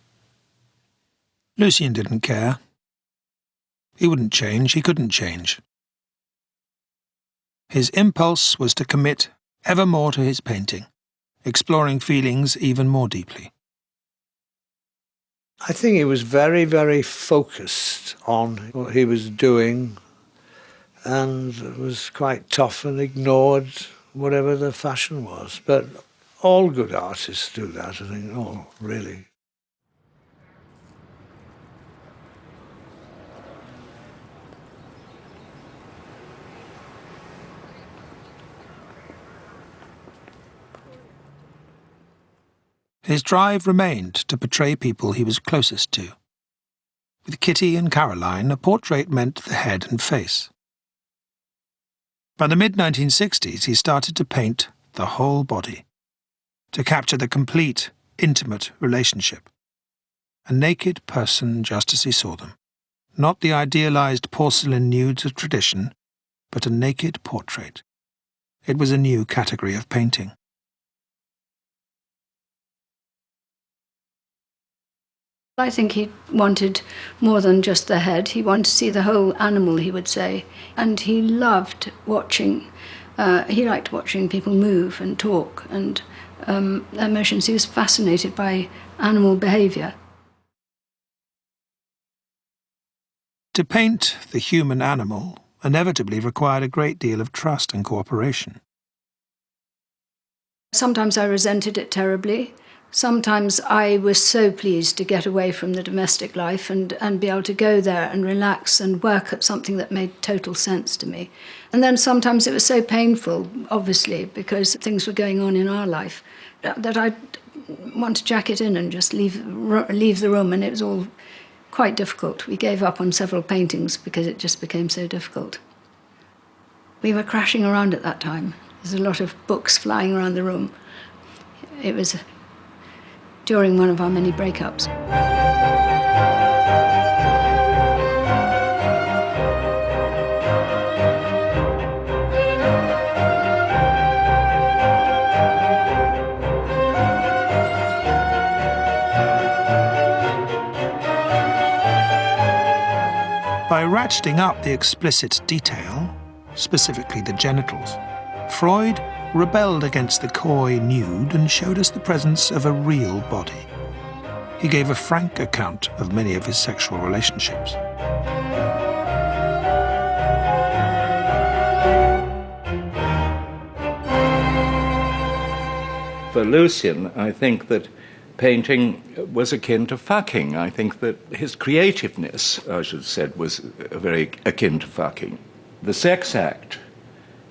Lucian didn't care. He wouldn't change, he couldn't change. His impulse was to commit ever more to his painting, exploring feelings even more deeply. I think he was very, very focused on what he was doing, and was quite tough and ignored whatever the fashion was. But all good artists do that, I think, all really. His drive remained to portray people he was closest to. With Kitty and Caroline, a portrait meant the head and face. By the mid-1960s, he started to paint the whole body, to capture the complete, intimate relationship. A naked person just as he saw them. Not the idealized porcelain nudes of tradition, but a naked portrait. It was a new category of painting. I think he wanted more than just the head. He wanted to see the whole animal, he would say. And he loved watching, he liked watching people move and talk and their emotions. He was fascinated by animal behaviour. To paint the human animal inevitably required a great deal of trust and cooperation. Sometimes I resented it terribly. Sometimes I was so pleased to get away from the domestic life and be able to go there and relax and work at something that made total sense to me. And then sometimes it was so painful, obviously, because things were going on in our life, that I'd want to jack it in and just leave the room, and it was all quite difficult. We gave up on several paintings because it just became so difficult. We were crashing around at that time. There's a lot of books flying around the room. It was during one of our many breakups. By ratcheting up the explicit detail, specifically the genitals, Freud rebelled against the coy nude and showed us the presence of a real body. He gave a frank account of many of his sexual relationships. For Lucian, I think that painting was akin to fucking. I think that his creativeness, I should have said, was very akin to fucking. The sex act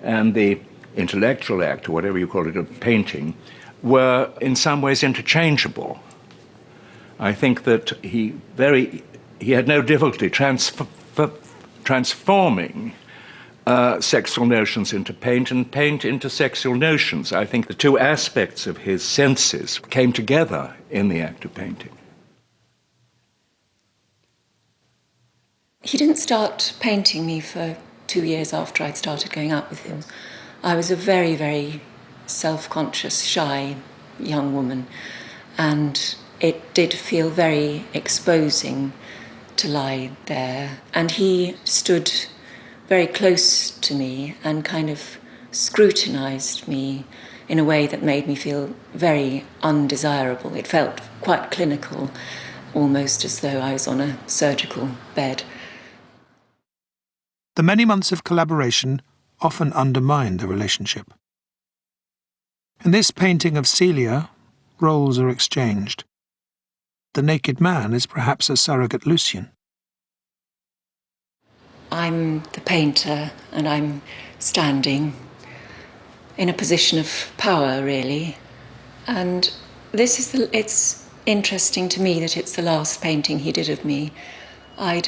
and the intellectual act, or whatever you call it, of painting, were in some ways interchangeable. I think that he had no difficulty transforming sexual notions into paint and paint into sexual notions. I think the two aspects of his senses came together in the act of painting. He didn't start painting me for 2 years after I'd started going out with him. I was a very, very self-conscious, shy young woman, and it did feel very exposing to lie there. And he stood very close to me and kind of scrutinised me in a way that made me feel very undesirable. It felt quite clinical, almost as though I was on a surgical bed. The many months of collaboration often undermined the relationship. In this painting of Celia, roles are exchanged. The naked man is perhaps a surrogate Lucian. I'm the painter, and I'm standing in a position of power, really. And it's interesting to me that it's the last painting he did of me. I'd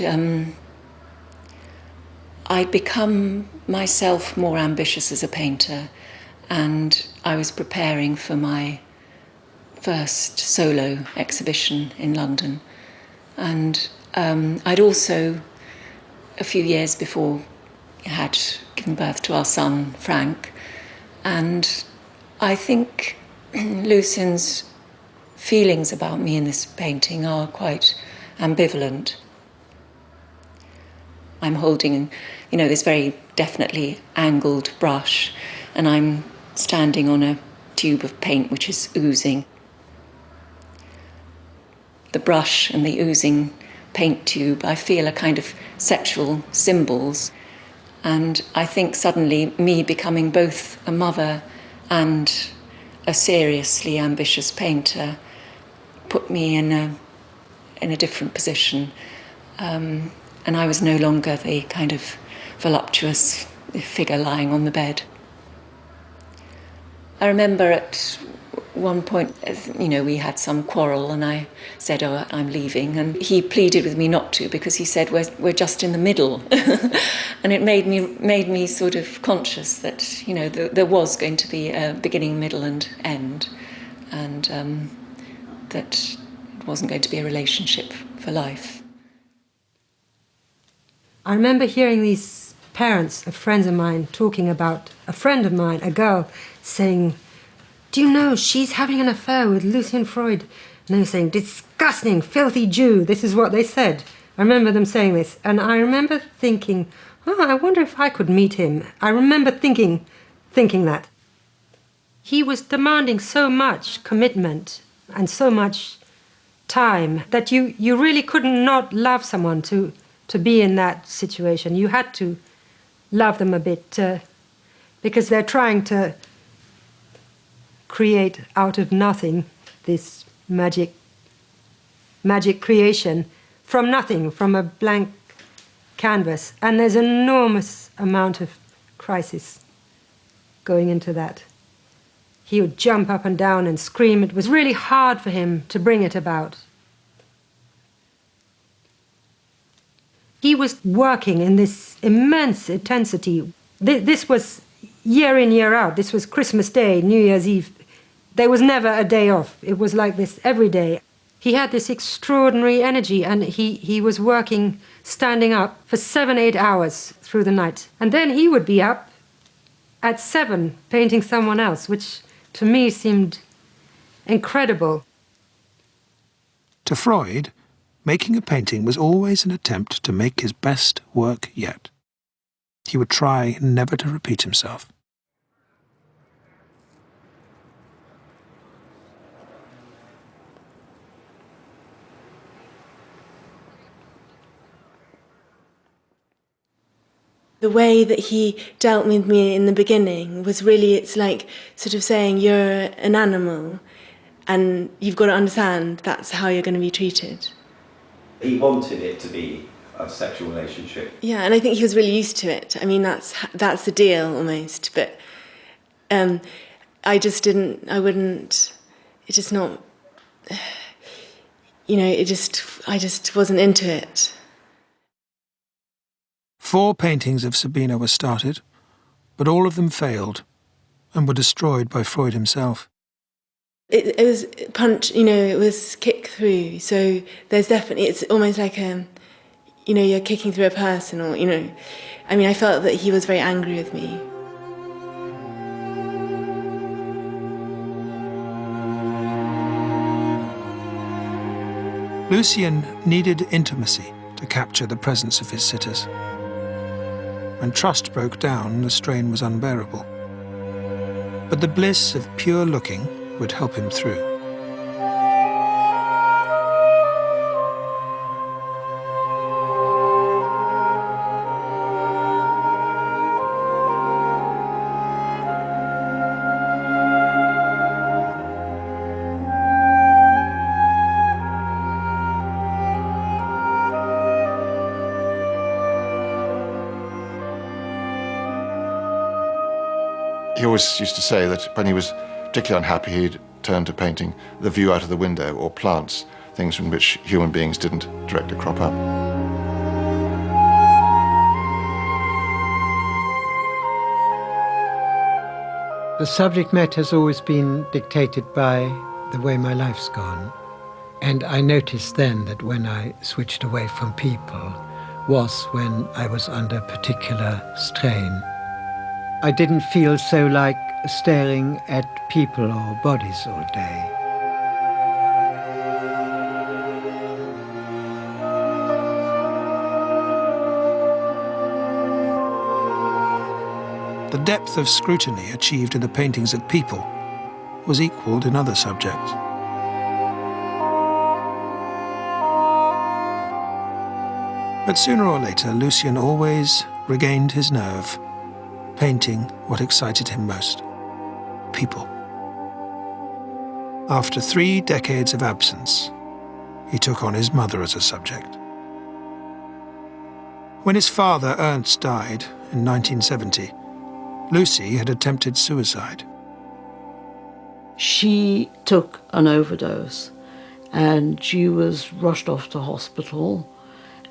become myself more ambitious as a painter, and I was preparing for my first solo exhibition in London. And I'd also, a few years before, had given birth to our son, Frank. And I think Lucian's feelings about me in this painting are quite ambivalent. I'm holding, this very definitely angled brush, and I'm standing on a tube of paint which is oozing. The brush and the oozing paint tube, I feel, are kind of sexual symbols. And I think suddenly me becoming both a mother and a seriously ambitious painter put me in a different position. And I was no longer the kind of voluptuous figure lying on the bed. I remember at one point, we had some quarrel, and I said, "Oh, I'm leaving," and he pleaded with me not to, because he said, "We're just in the middle," and it made me sort of conscious that there was going to be a beginning, middle, and end, and that it wasn't going to be a relationship for life. I remember hearing these parents of friends of mine talking about a friend of mine, a girl, saying, "Do you know she's having an affair with Lucian Freud?" And they were saying, "Disgusting, filthy Jew." This is what they said. I remember them saying this. And I remember thinking, I wonder if I could meet him. I remember thinking that. He was demanding so much commitment and so much time that you really could not love someone to be in that situation. You had to love them a bit because they're trying to create out of nothing this magic creation from nothing, from a blank canvas. And there's an enormous amount of crisis going into that. He would jump up and down and scream. It was really hard for him to bring it about. He was working in this immense intensity. This was year in, year out. This was Christmas Day, New Year's Eve. There was never a day off. It was like this every day. He had this extraordinary energy, and he was working, standing up for 7-8 hours through the night. And then he would be up at 7 painting someone else, which to me seemed incredible. To Freud, making a painting was always an attempt to make his best work yet. He would try never to repeat himself. The way that he dealt with me in the beginning was really, it's like sort of saying, you're an animal and you've got to understand that's how you're going to be treated. He wanted it to be a sexual relationship. Yeah, and I think he was really used to it. I mean, that's the deal almost. But it's just not, I just wasn't into it. 4 paintings of Sabina were started, but all of them failed and were destroyed by Freud himself. It was punch, it was kick through. So there's definitely, it's almost like you're kicking through a person, or I felt that he was very angry with me. Lucian needed intimacy to capture the presence of his sitters. When trust broke down, the strain was unbearable. But the bliss of pure looking would help him through. He always used to say that when he was particularly unhappy, he'd turn to painting the view out of the window or plants, things from which human beings didn't directly crop up. The subject matter has always been dictated by the way my life's gone. And I noticed then that when I switched away from people was when I was under particular strain. I didn't feel so like staring at people or bodies all day. The depth of scrutiny achieved in the paintings of people was equalled in other subjects. But sooner or later, Lucian always regained his nerve, painting what excited him most: people. After 3 decades of absence, he took on his mother as a subject. When his father, Ernst, died in 1970, Lucy had attempted suicide. She took an overdose and she was rushed off to hospital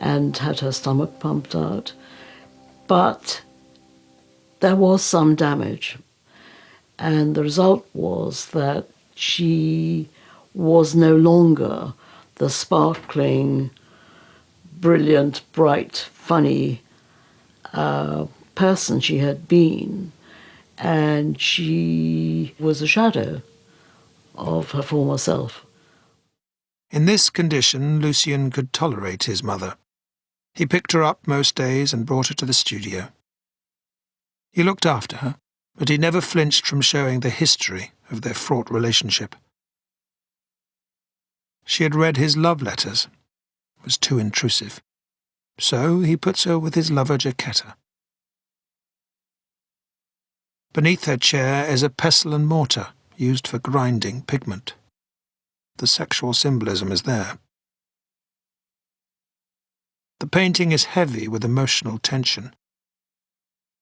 and had her stomach pumped out. But there was some damage, and the result was that she was no longer the sparkling, brilliant, bright, funny person she had been, and she was a shadow of her former self. In this condition, Lucian could tolerate his mother. He picked her up most days and brought her to the studio. He looked after her, but he never flinched from showing the history of their fraught relationship. She had read his love letters. It was too intrusive. So he puts her with his lover Jacquetta. Beneath her chair is a pestle and mortar used for grinding pigment. The sexual symbolism is there. The painting is heavy with emotional tension.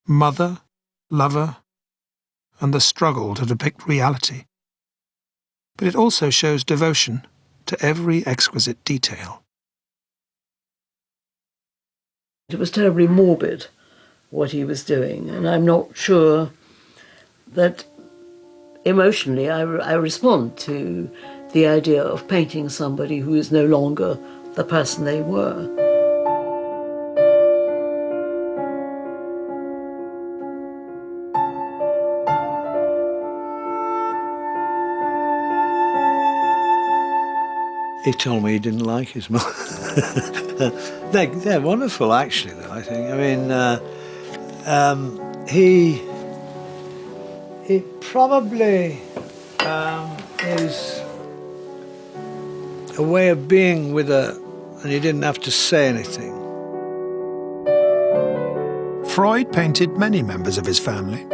Mother, lover, and the struggle to depict reality. But it also shows devotion to every exquisite detail. It was terribly morbid, what he was doing, and I'm not sure that emotionally I respond to the idea of painting somebody who is no longer the person they were. He told me he didn't like his mother. They're wonderful, actually, though, I think. I mean, he probably is a way of being with her, and he didn't have to say anything. Freud painted many members of his family.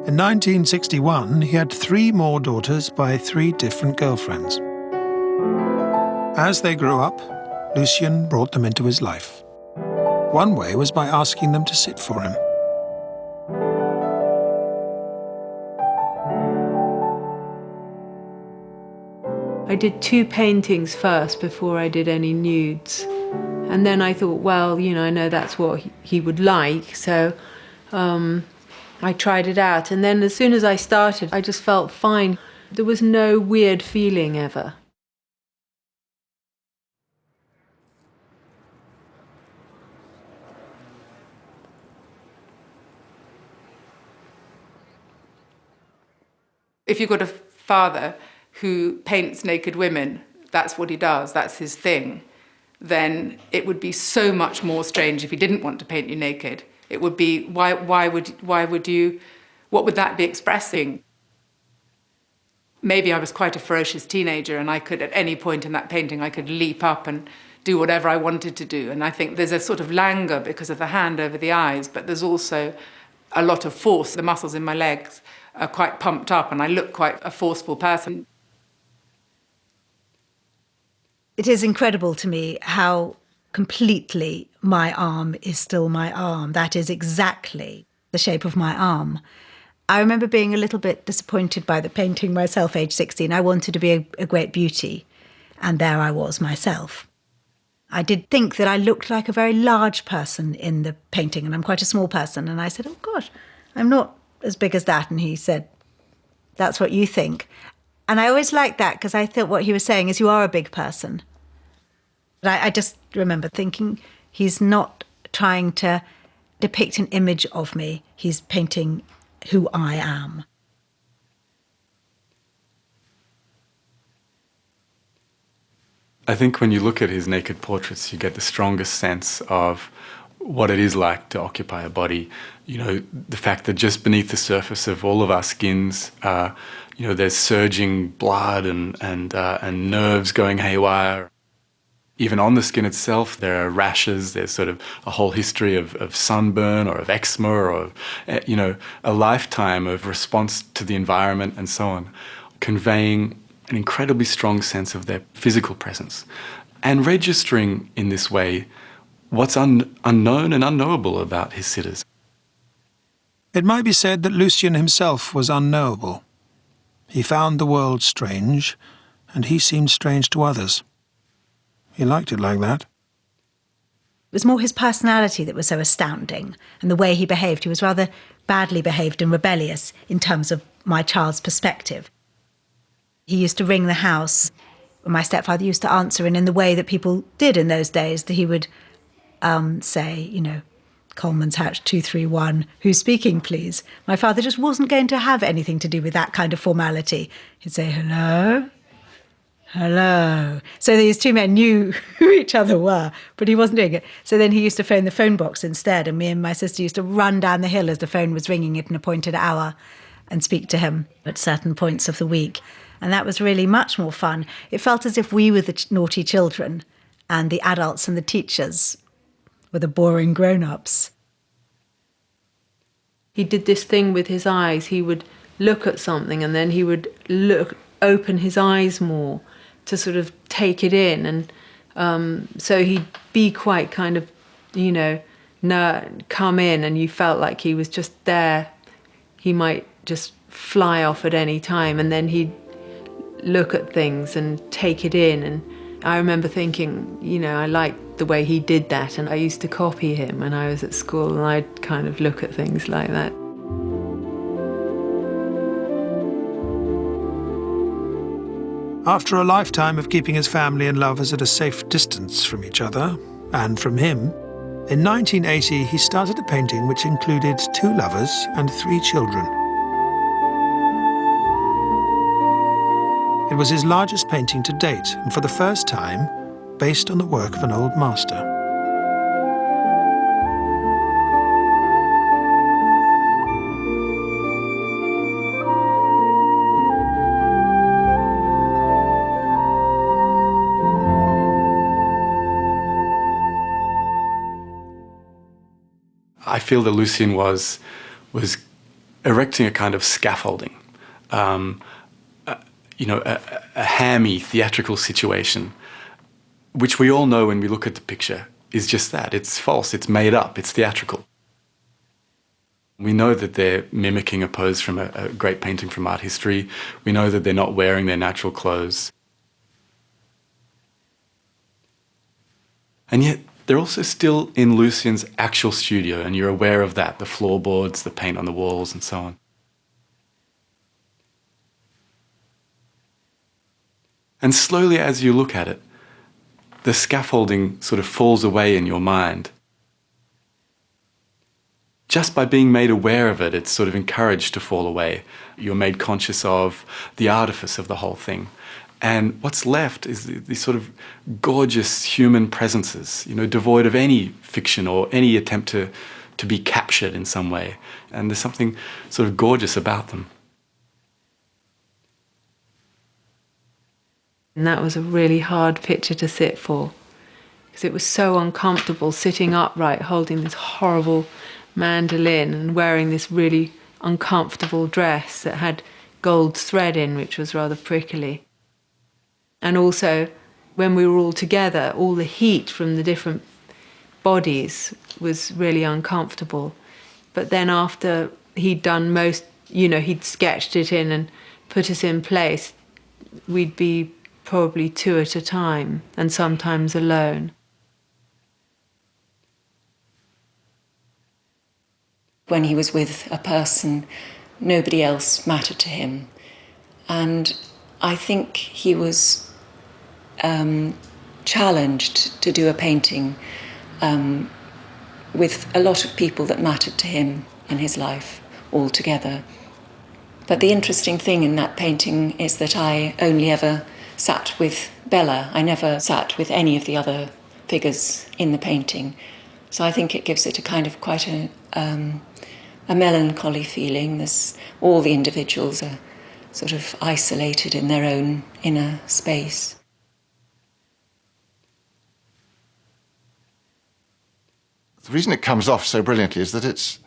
In 1961, he had 3 more daughters by 3 different girlfriends. As they grew up, Lucian brought them into his life. One way was by asking them to sit for him. I did 2 paintings first before I did any nudes. And then I thought, well, I know that's what he would like, so I tried it out. And then as soon as I started, I just felt fine. There was no weird feeling ever. If you've got a father who paints naked women, that's what he does, that's his thing, then it would be so much more strange if he didn't want to paint you naked. It would be, why would you, what would that be expressing? Maybe I was quite a ferocious teenager and I could, at any point in that painting, I could leap up and do whatever I wanted to do. And I think there's a sort of languor because of the hand over the eyes, but there's also a lot of force. The muscles in my legs are quite pumped up and I look quite a forceful person. It is incredible to me how completely my arm is still my arm. That is exactly the shape of my arm. I remember being a little bit disappointed by the painting myself, age 16. I wanted to be a great beauty, and there I was myself. I did think that I looked like a very large person in the painting, and I'm quite a small person. And I said, oh gosh, I'm not as big as that. And he said, that's what you think. And I always liked that because I thought what he was saying is you are a big person. But I just remember thinking he's not trying to depict an image of me. He's painting who I am. I think when you look at his naked portraits, you get the strongest sense of what it is like to occupy a body. The fact that just beneath the surface of all of our skins, there's surging blood and nerves going haywire. Even on the skin itself, there are rashes. There's sort of a whole history of sunburn or of eczema or of, a lifetime of response to the environment and so on, conveying an incredibly strong sense of their physical presence and registering in this way what's unknown and unknowable about his sitters. It might be said that Lucian himself was unknowable. He found the world strange, and he seemed strange to others. He liked it like that. It was more his personality that was so astounding, and the way he behaved. He was rather badly behaved and rebellious in terms of my child's perspective. He used to ring the house. My stepfather used to answer, and in the way that people did in those days, that he would say, Coleman's Hatch 231, who's speaking, please? My father just wasn't going to have anything to do with that kind of formality. He'd say, hello? Hello. So these two men knew who each other were, but he wasn't doing it. So then he used to phone the phone box instead, and me and my sister used to run down the hill as the phone was ringing at an appointed hour and speak to him at certain points of the week. And that was really much more fun. It felt as if we were the naughty children and the adults and the teachers were the boring grown-ups. He did this thing with his eyes. He would look at something and then he would open his eyes more to sort of take it in. And so he'd be quite kind of, come in and you felt like he was just there. He might just fly off at any time, and then he'd look at things and take it in. And I remember thinking, I liked the way he did that, and I used to copy him when I was at school, and I'd kind of look at things like that. After a lifetime of keeping his family and lovers at a safe distance from each other, and from him, in 1980 he started a painting which included 2 lovers and 3 children. It was his largest painting to date, and for the first time, based on the work of an old master. I feel that Lucian was erecting a kind of scaffolding, a hammy theatrical situation, which we all know when we look at the picture is just that. It's false, it's made up, it's theatrical. We know that they're mimicking a pose from a great painting from art history. We know that they're not wearing their natural clothes. And yet they're also still in Lucian's actual studio, and you're aware of that, the floorboards, the paint on the walls, and so on. And slowly as you look at it, the scaffolding sort of falls away in your mind. Just by being made aware of it, it's sort of encouraged to fall away. You're made conscious of the artifice of the whole thing. And what's left is these sort of gorgeous human presences, you know, devoid of any fiction or any attempt to be captured in some way. And there's something sort of gorgeous about them. And that was a really hard picture to sit for, because it was so uncomfortable sitting upright, holding this horrible mandolin and wearing this really uncomfortable dress that had gold thread in, which was rather prickly. And also, when we were all together, all the heat from the different bodies was really uncomfortable. But then after he'd done most, you know, he'd sketched it in and put us in place, we'd be probably 2 at a time, and sometimes alone. When he was with a person, nobody else mattered to him. And I think he was challenged to do a painting with a lot of people that mattered to him in his life all together. But the interesting thing in that painting is that I only ever sat with Bella. I never sat with any of the other figures in the painting. So I think it gives it a kind of quite a melancholy feeling. All the individuals are sort of isolated in their own inner space. The reason it comes off so brilliantly is that it's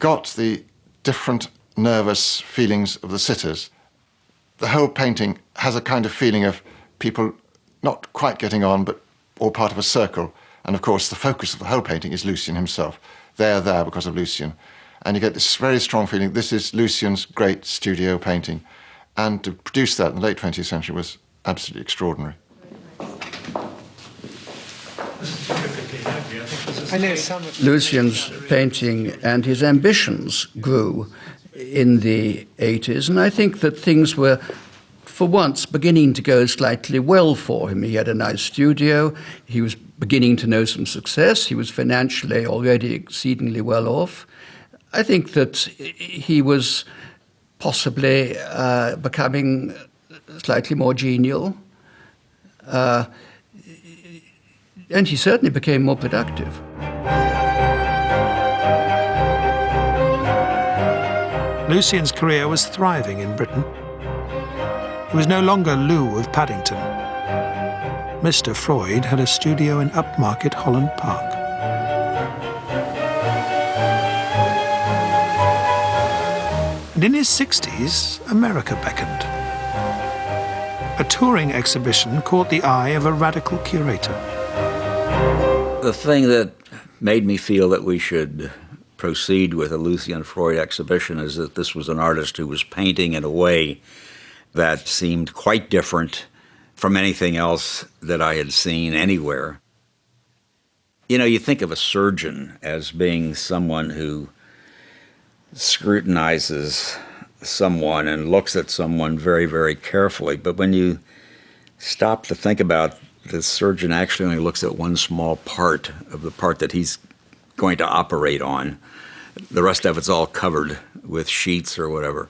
got the different nervous feelings of the sitters. The whole painting has a kind of feeling of people not quite getting on, but all part of a circle. And of course, the focus of the whole painting is Lucian himself. They're there because of Lucian. And you get this very strong feeling, this is Lucian's great studio painting. And to produce that in the late 20th century was absolutely extraordinary. Lucian's painting and his ambitions grew in the 80s, and I think that things were, for once, beginning to go slightly well for him. He had a nice studio, he was beginning to know some success, he was financially already exceedingly well off. I think that he was possibly becoming slightly more genial, and he certainly became more productive. Lucian's career was thriving in Britain. He was no longer Lou of Paddington. Mr. Freud had a studio in upmarket Holland Park. And in his 60s, America beckoned. A touring exhibition caught the eye of a radical curator. The thing that made me feel that we should proceed with a Lucian Freud exhibition is that this was an artist who was painting in a way that seemed quite different from anything else that I had seen anywhere. You know, you think of a surgeon as being someone who scrutinizes someone and looks at someone very, very carefully. But when you stop to think about the surgeon actually only looks at one small part of the part that he's going to operate on. The rest of it's all covered with sheets or whatever.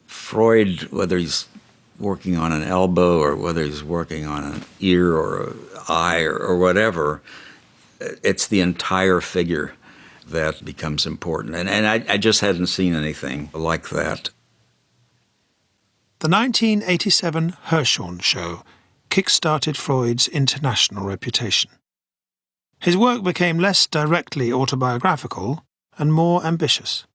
Freud, whether he's working on an elbow or whether he's working on an ear or an eye or whatever, it's the entire figure that becomes important. And I just hadn't seen anything like that. The 1987 Hirshhorn show kick-started Freud's international reputation. His work became less directly autobiographical and more ambitious.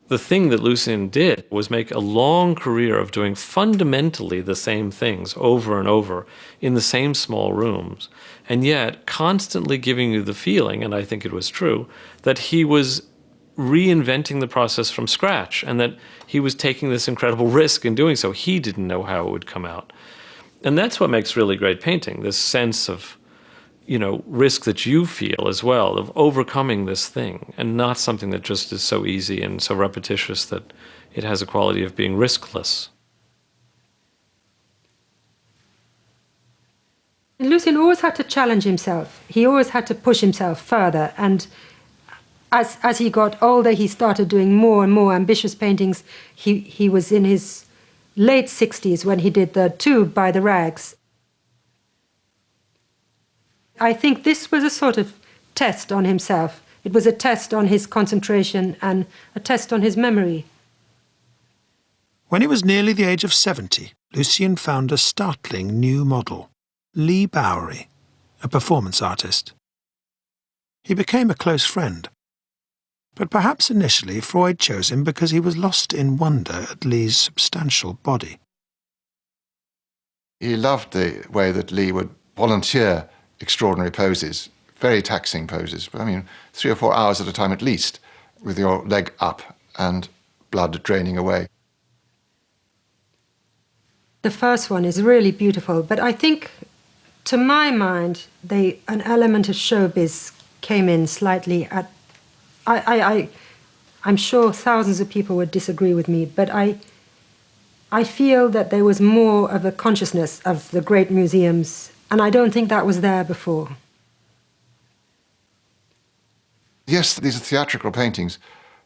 The thing that Lucian did was make a long career of doing fundamentally the same things over and over in the same small rooms, and yet constantly giving you the feeling, and I think it was true, that he was reinventing the process from scratch and that he was taking this incredible risk in doing so. He didn't know how it would come out. And that's what makes really great painting, this sense of, risk that you feel as well, of overcoming this thing, and not something that just is so easy and so repetitious that it has a quality of being riskless. Lucian always had to challenge himself. He always had to push himself further. And as he got older, he started doing more and more ambitious paintings. He was in his late 60s when he did the Tube by the Rags. I think this was a sort of test on himself. It was a test on his concentration and a test on his memory. When he was nearly the age of 70, Lucian found a startling new model, Leigh Bowery, a performance artist. He became a close friend. But perhaps initially Freud chose him because he was lost in wonder at Leigh's substantial body. He loved the way that Leigh would volunteer extraordinary poses, very taxing poses. I mean, 3 or 4 hours at a time at least, with your leg up and blood draining away. The first one is really beautiful, but I think, to my mind, an element of showbiz came in slightly at... I'm sure thousands of people would disagree with me, but I feel that there was more of a consciousness of the great museums, and I don't think that was there before. Yes, these are theatrical paintings,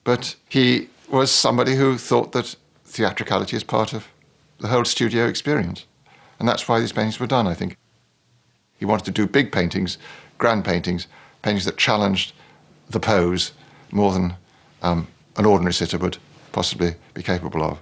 but he was somebody who thought that theatricality is part of the whole studio experience. And that's why these paintings were done, I think. He wanted to do big paintings, grand paintings, paintings that challenged the pose more than an ordinary sitter would possibly be capable of.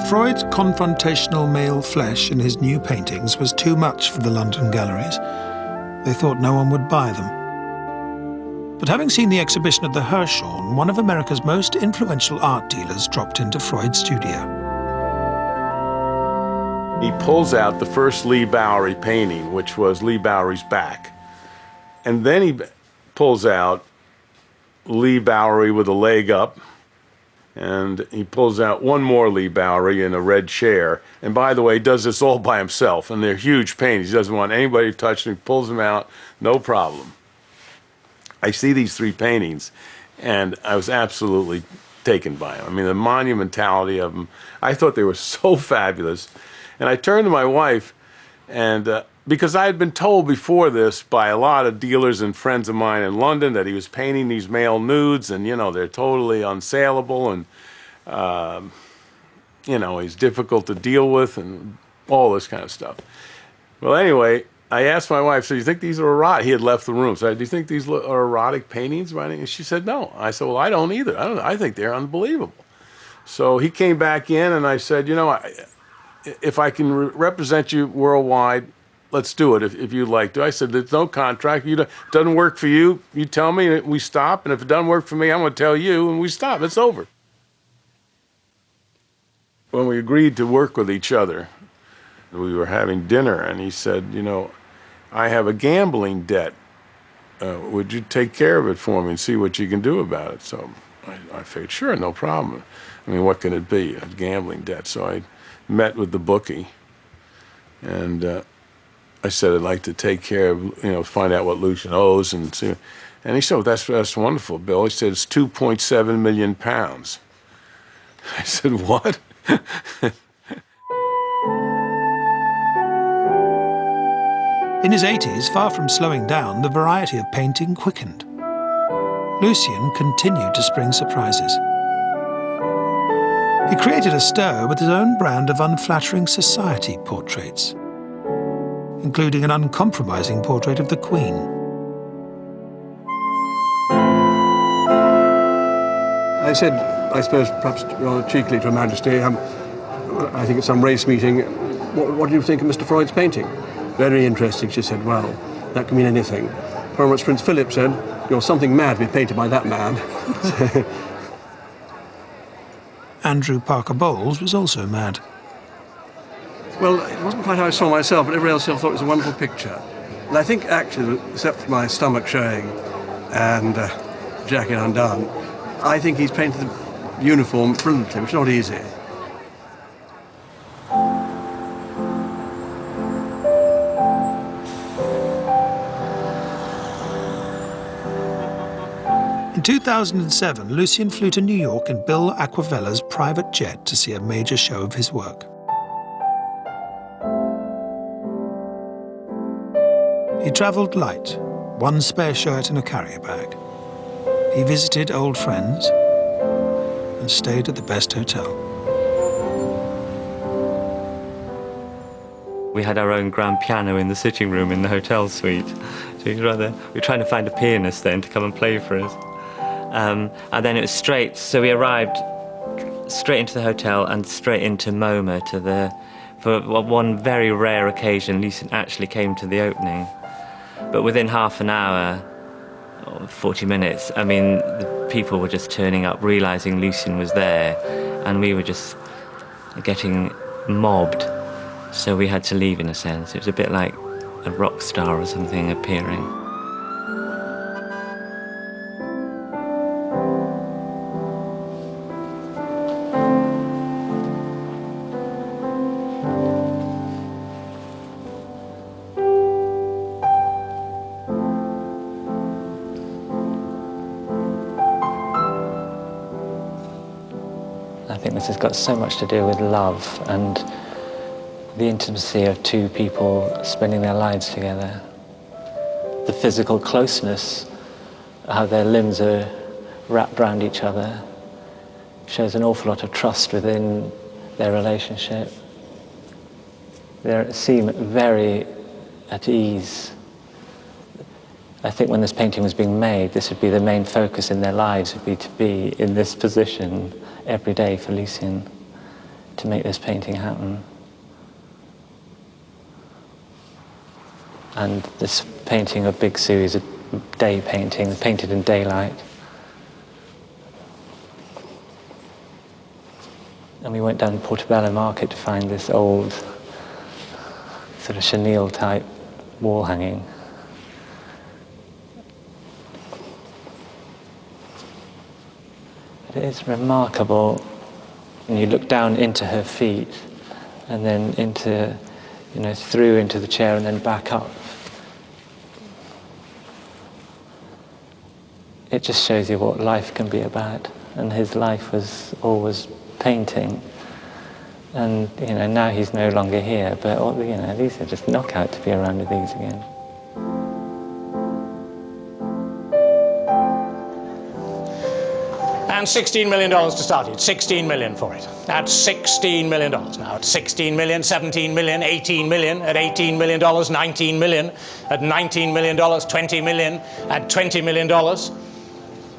Freud's confrontational male flesh in his new paintings was too much for the London galleries. They thought no one would buy them. But having seen the exhibition at the Hirshhorn, one of America's most influential art dealers dropped into Freud's studio. He pulls out the first Leigh Bowery painting, which was Leigh Bowery's back. And then he pulls out Leigh Bowery with a leg up, and he pulls out one more Leigh Bowery in a red chair. And by the way, he does this all by himself, and they're huge paintings. He doesn't want anybody to touch them. He pulls them out, no problem. I see these 3 paintings, and I was absolutely taken by them. I mean, the monumentality of them. I thought they were so fabulous. And I turned to my wife, and because I had been told before this by a lot of dealers and friends of mine in London that he was painting these male nudes, and, they're totally unsaleable, and, he's difficult to deal with, and all this kind of stuff. Well, anyway, I asked my wife, so do you think these are erotic? He had left the room. So I said, do you think these are erotic paintings? And she said, no. I said, well, I don't either. I think they're unbelievable. So he came back in, and I said, if I can represent you worldwide, let's do it if you'd like to. I said, there's no contract. It doesn't work for you. You tell me, and we stop. And if it doesn't work for me, I'm going to tell you, and we stop. It's over. When we agreed to work with each other, we were having dinner, and he said, I have a gambling debt. Would you take care of it for me and see what you can do about it? So I figured, sure, no problem. I mean, what can it be? A gambling debt. So I met with the bookie, and I said, I'd like to take care of, find out what Lucian owes and see. And he said, well, that's wonderful, Bill. He said, it's 2.7 million pounds. I said, what? In his 80s, far from slowing down, the variety of painting quickened. Lucian continued to spring surprises. He created a stir with his own brand of unflattering society portraits, including an uncompromising portrait of the Queen. I said, I suppose perhaps rather cheekily to Her Majesty, I think at some race meeting, what do you think of Mr. Freud's painting? Very interesting, she said. Well, that can mean anything. From which Prince Philip said, "You're something mad to be painted by that man." Andrew Parker Bowles was also mad. Well, it wasn't quite how I saw myself, but everybody else thought it was a wonderful picture. And I think actually, except for my stomach showing and jacket undone, I think he's painted the uniform brilliantly, which is not easy. In 2007, Lucian flew to New York in Bill Aquavella's private jet to see a major show of his work. He travelled light, one spare shirt and a carrier bag. He visited old friends and stayed at the best hotel. We had our own grand piano in the sitting room in the hotel suite. So we were trying to find a pianist then to come and play for us. And then it was straight, so we arrived straight into the hotel and straight into MoMA for one very rare occasion, Lucian actually came to the opening. But within half an hour, or 40 minutes, I mean, the people were just turning up, realising Lucian was there, and we were just getting mobbed. So we had to leave, in a sense. It was a bit like a rock star or something appearing. I think this has got so much to do with love and the intimacy of two people spending their lives together. The physical closeness, how their limbs are wrapped around each other, shows an awful lot of trust within their relationship. They seem very at ease. I think when this painting was being made, this would be the main focus in their lives, would be to be in this position every day for Lucian to make this painting happen. And this painting of Big Sue is a day painting, painted in daylight. And we went down Portobello Market to find this old sort of chenille type wall hanging. It is remarkable when you look down into her feet and then into, through into the chair and then back up. It just shows you what life can be about. And his life was always painting. And, now he's no longer here, but, these are just knockout to be around with these again. And $16 million to start it. 16 million for it. That's $16 million. Now at 16 million, 17 million, 18 million. At $18 million, 19 million. At $19 million, 20 million. At $20 million.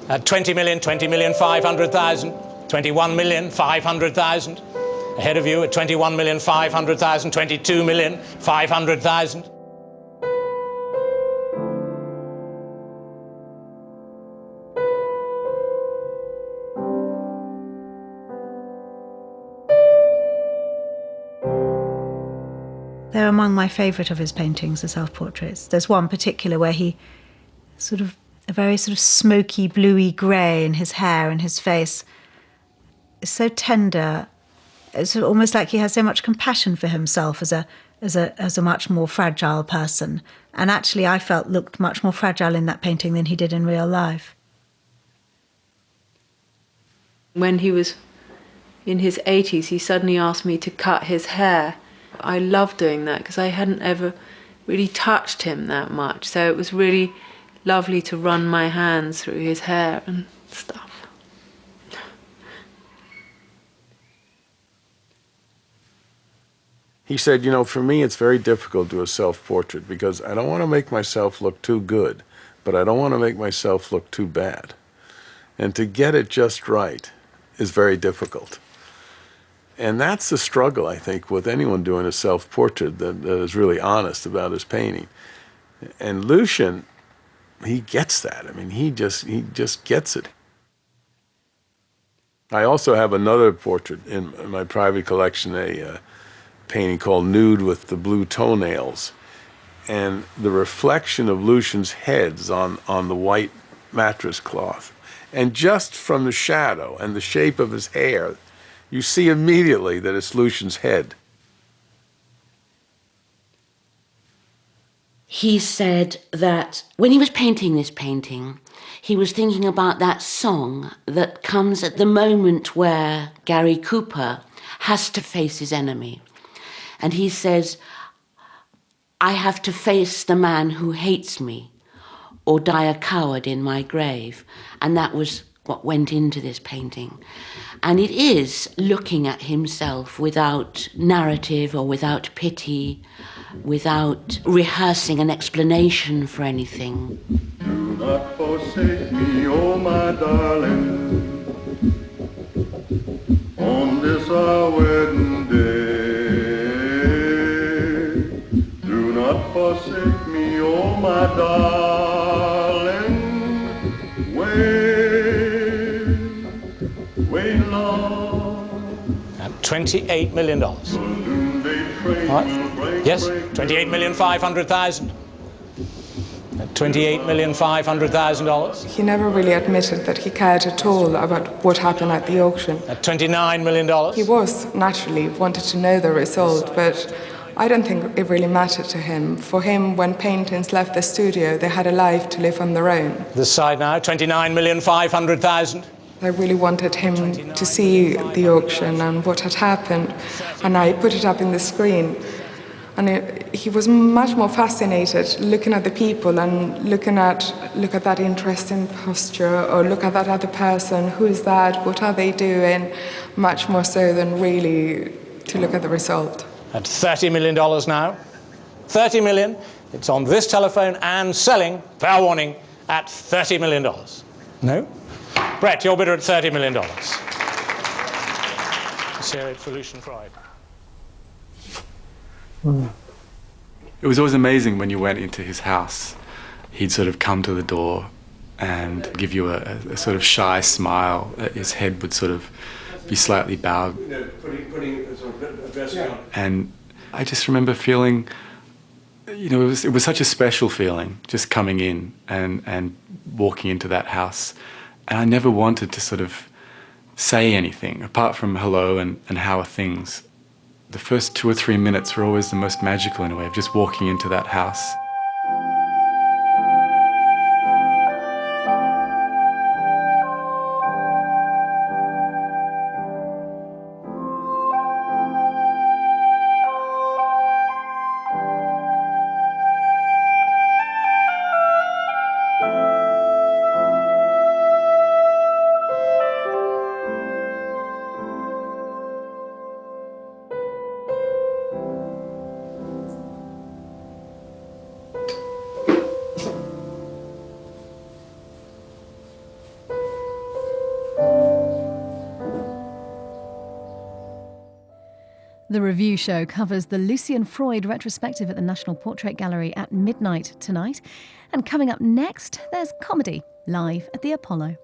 At 20 million, 20 million, 500,000. 21 million, 500,000. Ahead of you at 21 million, 500,000. 22 million, 500,000. They're among my favourite of his paintings, the self-portraits. There's one particular where he a very smoky, bluey grey in his hair and his face. It's so tender. It's almost like he has so much compassion for himself as a much more fragile person. And actually, I felt looked much more fragile in that painting than he did in real life. When he was in his 80s, he suddenly asked me to cut his hair. I loved doing that because I hadn't ever really touched him that much. So it was really lovely to run my hands through his hair and stuff. He said, for me it's very difficult to do a self-portrait because I don't want to make myself look too good, but I don't want to make myself look too bad. And to get it just right is very difficult. And that's the struggle, I think, with anyone doing a self-portrait that is really honest about his painting. And Lucian he gets that. I mean, he just gets it. I also have another portrait in my private collection, a painting called Nude with the Blue Toenails. And the reflection of Lucian's heads on the white mattress cloth. And just from the shadow and the shape of his hair, you see immediately that it's Lucian's head. He said that when he was painting this painting, he was thinking about that song that comes at the moment where Gary Cooper has to face his enemy. And he says, I have to face the man who hates me or die a coward in my grave. And that was what went into this painting. And it is looking at himself without narrative or without pity, without rehearsing an explanation for anything. Do not forsake me, oh my darling, on this our wedding day. Do not forsake me, oh my darling, wait long. And $28 million. Right. Yes, $28,500,000. At $28,500,000. He never really admitted that he cared at all about what happened at the auction. At $29 million. He was, naturally, wanted to know the result, but I don't think it really mattered to him. For him, when paintings left the studio, they had a life to live on their own. This side now, $29,500,000. I really wanted him to see the auction and what had happened, and I put it up in the screen. And he was much more fascinated looking at the people and look at that interesting posture, or look at that other person. Who is that? What are they doing? Much more so than really to look at the result. At $30 million now. $30 million. It's on this telephone and selling, fair warning, at $30 million. No? Brett, your bidder at $30 million. Let's hear it for Lucian Freud. It was always amazing when you went into his house. He'd sort of come to the door and give you a sort of shy smile. His head would sort of be slightly bowed. And I just remember feeling, it was such a special feeling just coming in and walking into that house. And I never wanted to sort of say anything apart from hello and how are things. The first 2 or 3 minutes were always the most magical in a way of just walking into that house. The Review Show covers the Lucian Freud retrospective at the National Portrait Gallery at midnight tonight. And coming up next, there's comedy live at the Apollo.